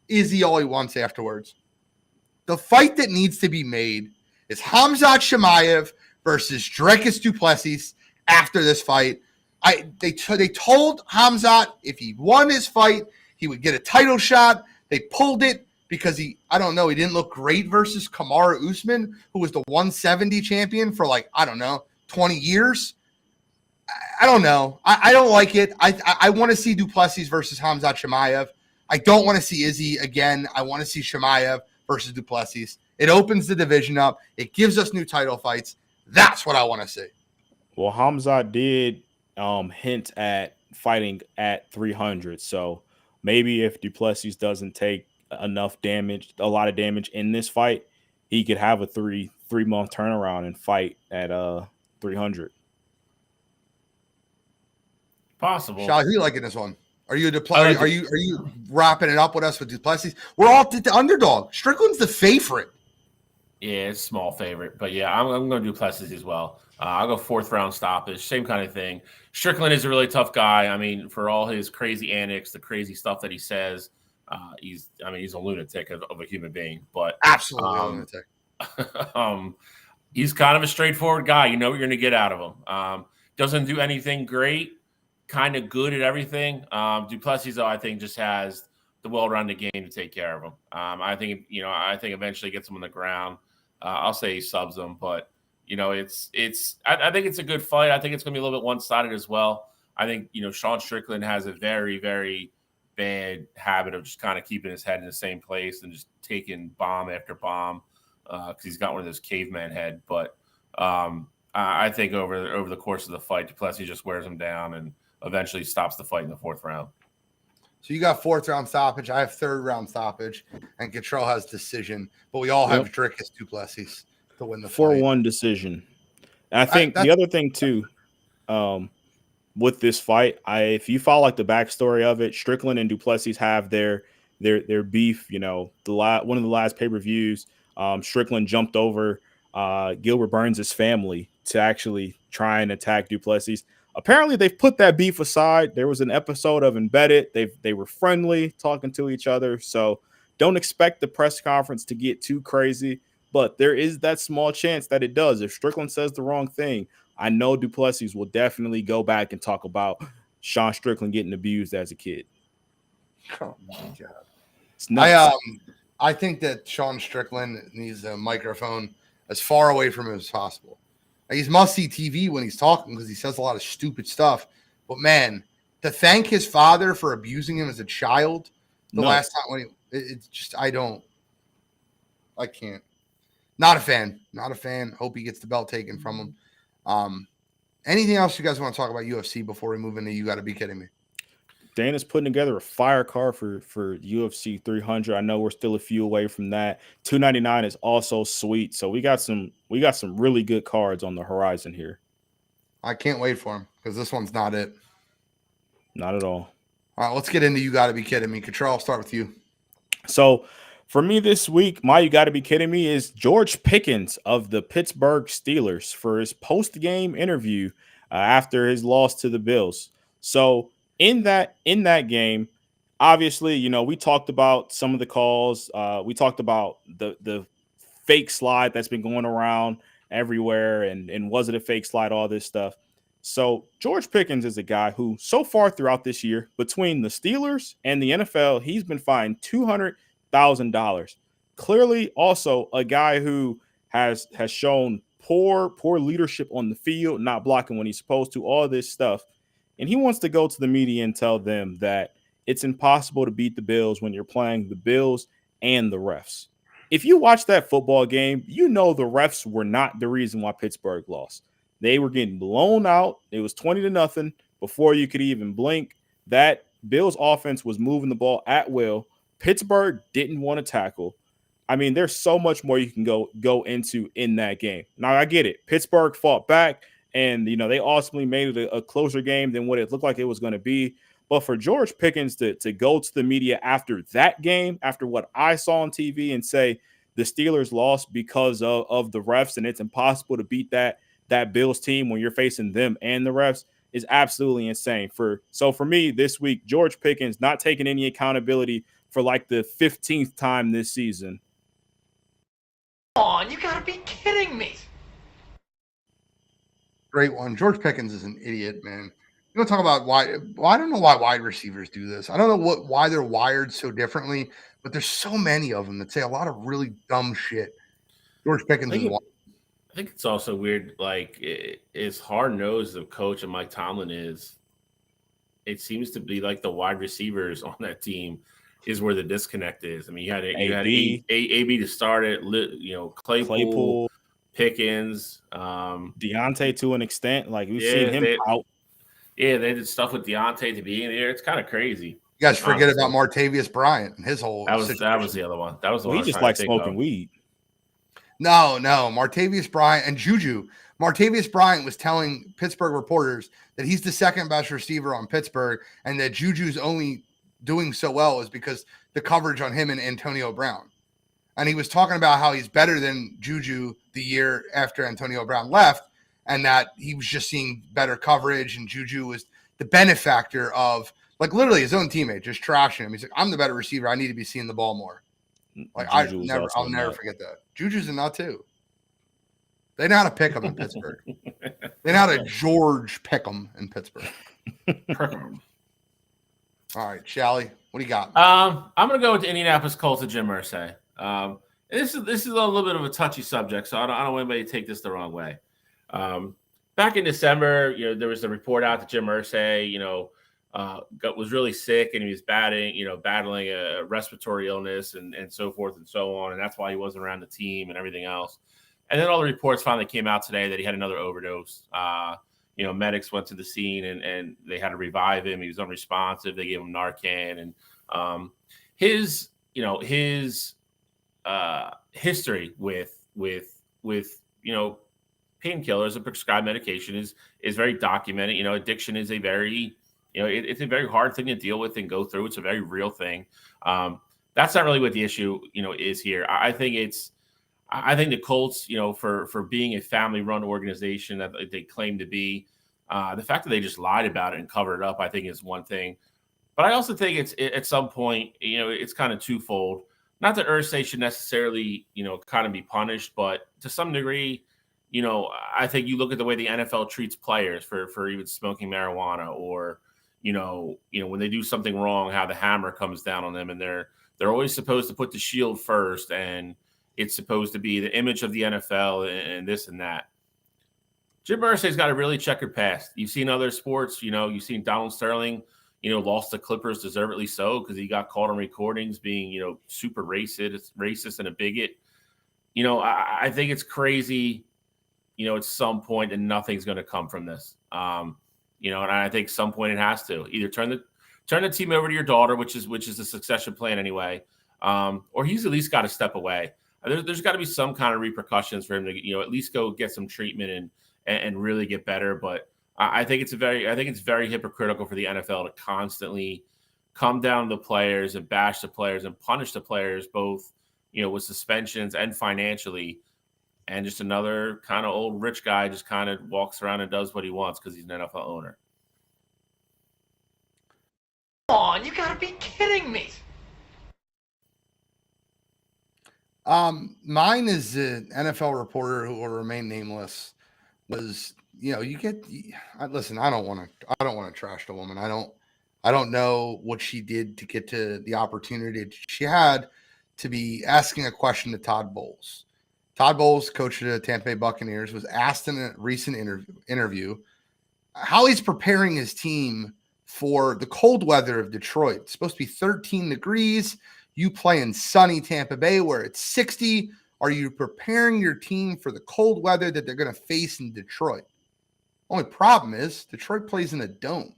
Izzy all he wants afterwards. The fight that needs to be made is Khamzat Chimaev versus Dricus Duplessis after this fight. They told Khamzat if he won his fight, he would get a title shot. They pulled it because he didn't look great versus Kamaru Usman, who was the 170 champion for 20 years. I don't know. I don't like it. I want to see Duplessis versus Hamzat Chimaev. I don't want to see Izzy again. I want to see Chimaev versus Duplessis. It opens the division up. It gives us new title fights. That's what I want to see. Well, Hamzat did hint at fighting at 300. So maybe if Duplessis doesn't take enough damage, a lot of damage in this fight, he could have a three-month turnaround and fight at 300. Possible. Shah, who you liking this one? Are you are you wrapping it up with us with Duplessis? We're all the underdog. Strickland's the favorite. Yeah, it's small favorite, but yeah, I'm going to do Duplessis as well. I'll go 4th round stoppage, same kind of thing. Strickland is a really tough guy. I mean, for all his crazy antics, the crazy stuff that he says, he's a lunatic of a human being. But absolutely a lunatic. He's kind of a straightforward guy. You know what you're going to get out of him. Doesn't do anything great, kind of good at everything. Duplessis, though, I think just has the well-rounded game to take care of him. I think eventually gets him on the ground. I'll say he subs him, but I think it's a good fight. I think it's going to be a little bit one-sided as well. I think Sean Strickland has a very, very bad habit of just kind of keeping his head in the same place and just taking bomb after bomb because he's got one of those caveman head. But I think over the course of the fight, Duplessis just wears him down and eventually stops the fight in the 4th round. So you got 4th round stoppage. I have 3rd round stoppage, and Cottrell has decision. But we all have Drickus Duplessis to win the 4-1 decision. And I think the other thing too, with this fight, if you follow like the backstory of it, Strickland and Duplessis have their beef. One of the last pay-per-views, Strickland jumped over Gilbert Burns' family to actually try and attack Duplessis. Apparently, they've put that beef aside. There was an episode of Embedded. They were friendly, talking to each other. So don't expect the press conference to get too crazy. But there is that small chance that it does. If Strickland says the wrong thing, I know Duplessis will definitely go back and talk about Sean Strickland getting abused as a kid. Oh my God. It's nuts. I think that Sean Strickland needs a microphone as far away from him as possible. He's must-see TV when he's talking because he says a lot of stupid stuff. But, man, to thank his father for abusing him as a child last time when it's just I can't. Not a fan. Hope he gets the belt taken from him. Anything else you guys want to talk about UFC before we move into You Gotta Be Kidding Me? Dana's putting together a fire card for UFC 300. I know we're still a few away from that. 299 is also sweet. So we got some really good cards on the horizon here. I can't wait for them because this one's not it. Not at all. All right, let's get into You Gotta Be Kidding Me. Cottrell, I'll start with you. So for me this week, my You Gotta Be Kidding Me is George Pickens of the Pittsburgh Steelers for his post-game interview after his loss to the Bills. So in that game, obviously, we talked about some of the calls. We talked about the fake slide that's been going around everywhere, and was it a fake slide? All this stuff. So George Pickens is a guy who, so far throughout this year, between the Steelers and the NFL, he's been fined $200,000. Clearly, also a guy who has shown poor leadership on the field, not blocking when he's supposed to. All this stuff. And he wants to go to the media and tell them that it's impossible to beat the Bills when you're playing the Bills and the refs. If you watch that football game, the refs were not the reason why Pittsburgh lost. They were getting blown out. It was 20-0 before you could even blink. That Bills offense was moving the ball at will. Pittsburgh didn't want to tackle. I mean, there's so much more you can go into in that game. Now, I get it. Pittsburgh fought back. And, they ultimately made it a closer game than what it looked like it was going to be. But for George Pickens to go to the media after that game, after what I saw on TV, and say the Steelers lost because of the refs and it's impossible to beat that Bills team when you're facing them and the refs, is absolutely insane. So for me this week, George Pickens not taking any accountability for like the 15th time this season. Come on, you got to be kidding me. Great one. George Pickens is an idiot, man. You want to talk about why? Well, I don't know why wide receivers do this. I don't know why they're wired so differently, but there's so many of them that say a lot of really dumb shit. George Pickens is one. I think it's also weird. Like, as hard-nosed of coach and Mike Tomlin is, it seems to be like the wide receivers on that team is where the disconnect is. I mean, you had AB to start it. Claypool, Pickens, Deontay to an extent. Like we've seen him out. Yeah, they did stuff with Deontay at the beginning of the year. It's kind of crazy. You guys forget about Martavius Bryant and his whole that was the other one. That was the one he just likes smoking weed. No, Martavius Bryant and Juju. Martavius Bryant was telling Pittsburgh reporters that he's the second best receiver on Pittsburgh and that Juju's only doing so well is because the coverage on him and Antonio Brown. And he was talking about how he's better than Juju the year after Antonio Brown left and that he was just seeing better coverage and Juju was the benefactor of, like, literally his own teammate just trashing him. He's like, I'm the better receiver. I need to be seeing the ball more. Like, I'll never forget that. Juju's a nut too. They know how to pick them in Pittsburgh. They know how to George pick them in Pittsburgh. All right, Shally, what do you got? I'm gonna go with the Indianapolis Colts and Jim Irsay. This is a little bit of a touchy subject, so I don't want anybody to take this the wrong way. Back in December, there was a report out that Jim Irsay, was really sick and he was battling a respiratory illness and so forth and so on. And that's why he wasn't around the team and everything else. And then all the reports finally came out today that he had another overdose. Medics went to the scene and they had to revive him. He was unresponsive. They gave him Narcan and his history with painkillers and prescribed medication is very documented. Addiction is a very it's a very hard thing to deal with and go through. It's a very real thing. That's not really what the issue, is here. I think the Colts, for being a family-run organization that they claim to be, the fact that they just lied about it and covered it up, I think is one thing. But I also think it's at some point, it's kind of twofold. Not that Irsay should necessarily, kind of be punished, but to some degree, I think you look at the way the NFL treats players for even smoking marijuana or, when they do something wrong, how the hammer comes down on them and they're always supposed to put the shield first and it's supposed to be the image of the NFL and this and that. Jim Irsay's got a really checkered past. You've seen other sports, you've seen Donald Sterling, lost the Clippers, deservedly so, because he got caught on recordings being, super racist and a bigot. I think it's crazy, at some point, and nothing's going to come from this. And I think some point it has to either turn the team over to your daughter, which is the succession plan anyway, or he's at least got to step away. There's got to be some kind of repercussions for him to, at least go get some treatment and really get better. But I think it's very hypocritical for the NFL to constantly come down to the players and bash the players and punish the players, both, with suspensions and financially. And just another kind of old rich guy just kind of walks around and does what he wants because he's an NFL owner. Come on, you gotta be kidding me. Mine is an NFL reporter who will remain nameless. Was listen, I don't want to trash the woman. I don't know what she did to get to the opportunity she had to be asking a question to Todd Bowles. Todd Bowles, coach of the Tampa Bay Buccaneers, was asked in a recent interview how he's preparing his team for the cold weather of Detroit. It's supposed to be 13 degrees. You play in sunny Tampa Bay where it's 60. Are you preparing your team for the cold weather that they're going to face in Detroit? Only problem is Detroit plays in a dome.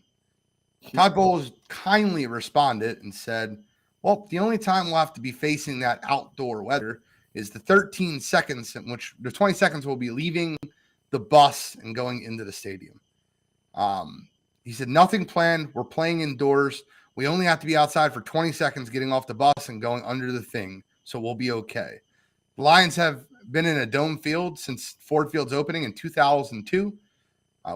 Todd Bowles kindly responded and said, well, the only time we'll have to be facing that outdoor weather is the 13 seconds in which the 20 seconds we'll be leaving the bus and going into the stadium. He said, nothing planned. We're playing indoors. We only have to be outside for 20 seconds getting off the bus and going under the thing, so we'll be okay. The Lions have been in a dome field since Ford Field's opening in 2002,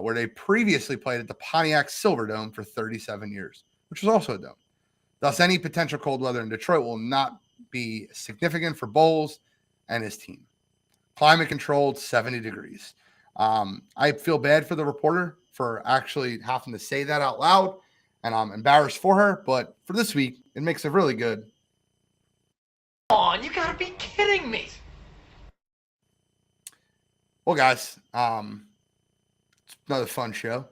where they previously played at the Pontiac Silverdome for 37 years, which was also a dome. Thus, any potential cold weather in Detroit will not be significant for Bowles and his team. Climate controlled, 70 degrees. I feel bad for the reporter for actually having to say that out loud, and I'm embarrassed for her, but for this week, it makes it really good. Come on, you gotta be kidding me. Well, guys, it's another fun show.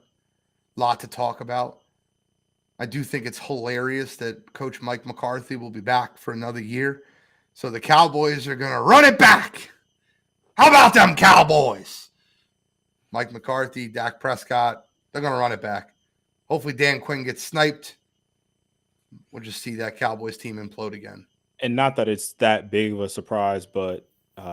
Lot to talk about. I do think it's hilarious that Coach Mike McCarthy will be back for another year. So the Cowboys are going to run it back. How about them Cowboys? Mike McCarthy, Dak Prescott, they're going to run it back. Hopefully Dan Quinn gets sniped. We'll just see that Cowboys team implode again. And not that it's that big of a surprise, but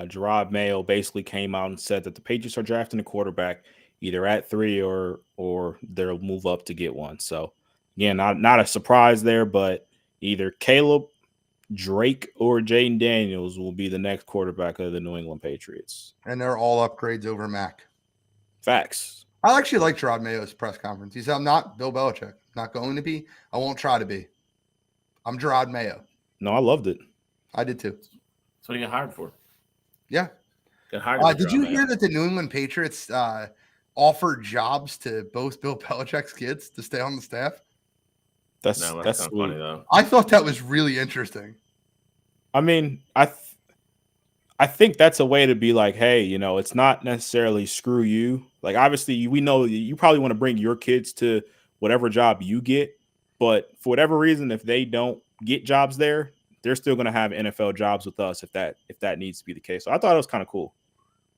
Gerard Mayo basically came out and said that the Patriots are drafting a quarterback either at 3 or they'll move up to get one. So, again, not a surprise there, but either Caleb, Drake, or Jaden Daniels will be the next quarterback of the New England Patriots. And they're all upgrades over Mac. Facts. I actually like Gerard Mayo's press conference. He said, I'm not Bill Belichick. Not going to be. I won't try to be. I'm Gerard Mayo. No, I loved it. I did too. That's what you get hired for. Yeah. Get hired. Did you hear that the New England Patriots offered jobs to both Bill Belichick's kids to stay on the staff? That's kind of funny though. I thought that was really interesting. I mean, I think that's a way to be like, hey, you know, it's not necessarily screw you. Like, obviously, we know you probably want to bring your kids to whatever job you get, but for whatever reason, if they don't get jobs there, they're still going to have NFL jobs with us if that needs to be the case. So I thought it was kind of cool.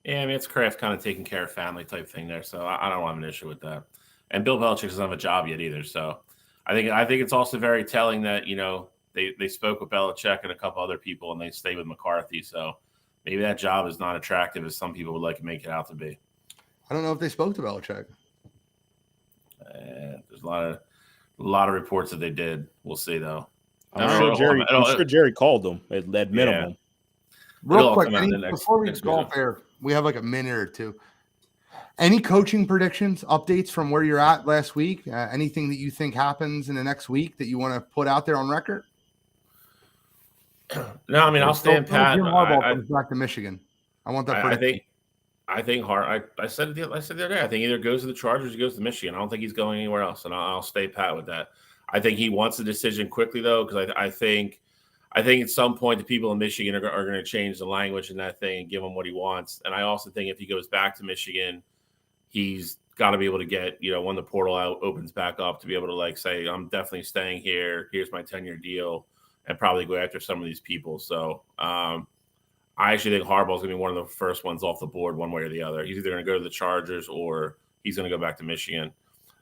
Yeah, I mean, it's Kraft kind of taking care of family type thing there, so I don't have an issue with that. And Bill Belichick doesn't have a job yet either, so I think it's also very telling that, you know, they spoke with Belichick and a couple other people, and they stayed with McCarthy. So maybe that job is not attractive as some people would like to make it out to be. I don't know if they spoke to Belichick. There's a lot of reports that they did. We'll see though. I'm sure Jerry called them at minimum. Real quick, before we go off air, we have like a minute or two. Any coaching predictions, updates from where you're at last week? Anything that you think happens in the next week that you want to put out there on record? No, I mean, I'll stand pat. Jim Harbaugh comes back to Michigan. I want that. I think I said the other day. I think either goes to the Chargers or goes to Michigan. I don't think he's going anywhere else, and I'll stay pat with that. I think he wants a decision quickly though, because I think at some point the people in Michigan are going to change the language in that thing and give him what he wants. And I also think if he goes back to Michigan, he's got to be able to get, you know, when the portal opens back up, to be able to like say, I'm definitely staying here. Here's my 10-year deal, and probably go after some of these people. So I actually think Harbaugh's going to be one of the first ones off the board one way or the other. He's either going to go to the Chargers or he's going to go back to Michigan.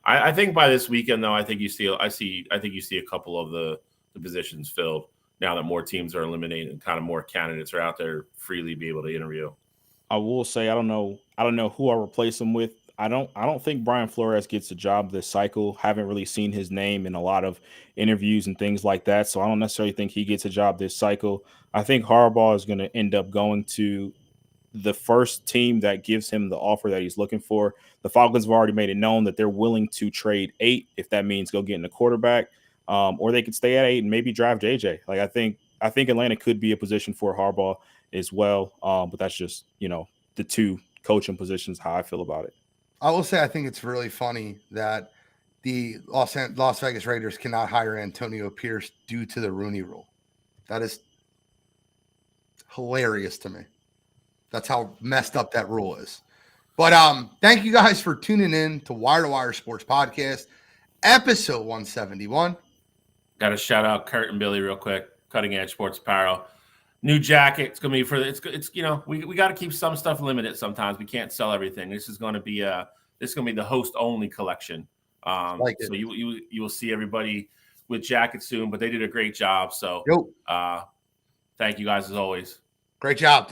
I think by this weekend, though, I think you see a couple of the positions filled now that more teams are eliminated and kind of more candidates are out there freely be able to interview. I will say I don't know who I'll replace him with. I don't think Brian Flores gets a job this cycle. Haven't really seen his name in a lot of interviews and things like that. So I don't necessarily think he gets a job this cycle. I think Harbaugh is going to end up going to the first team that gives him the offer that he's looking for. The Falcons have already made it known that they're willing to trade 8 if that means go getting a quarterback, or they could stay at 8 and maybe drive JJ. Like I think Atlanta could be a position for Harbaugh as well, but that's just, you know, the two coaching positions, how I feel about it. I will say I think it's really funny that the Las Vegas Raiders cannot hire Antonio Pierce due to the Rooney Rule. That is hilarious to me. That's how messed up that rule is. But thank you guys for tuning in to Wire2Wire Sports Podcast, episode 171. Got to shout out Kurt and Billy real quick. Cutting Edge Sports Apparel. New jacket. It's gonna be it's you know, we got to keep some stuff limited sometimes. We can't sell everything. This is gonna be the host only collection. So you will see everybody with jackets soon, but they did a great job. So thank you guys as always. Great job.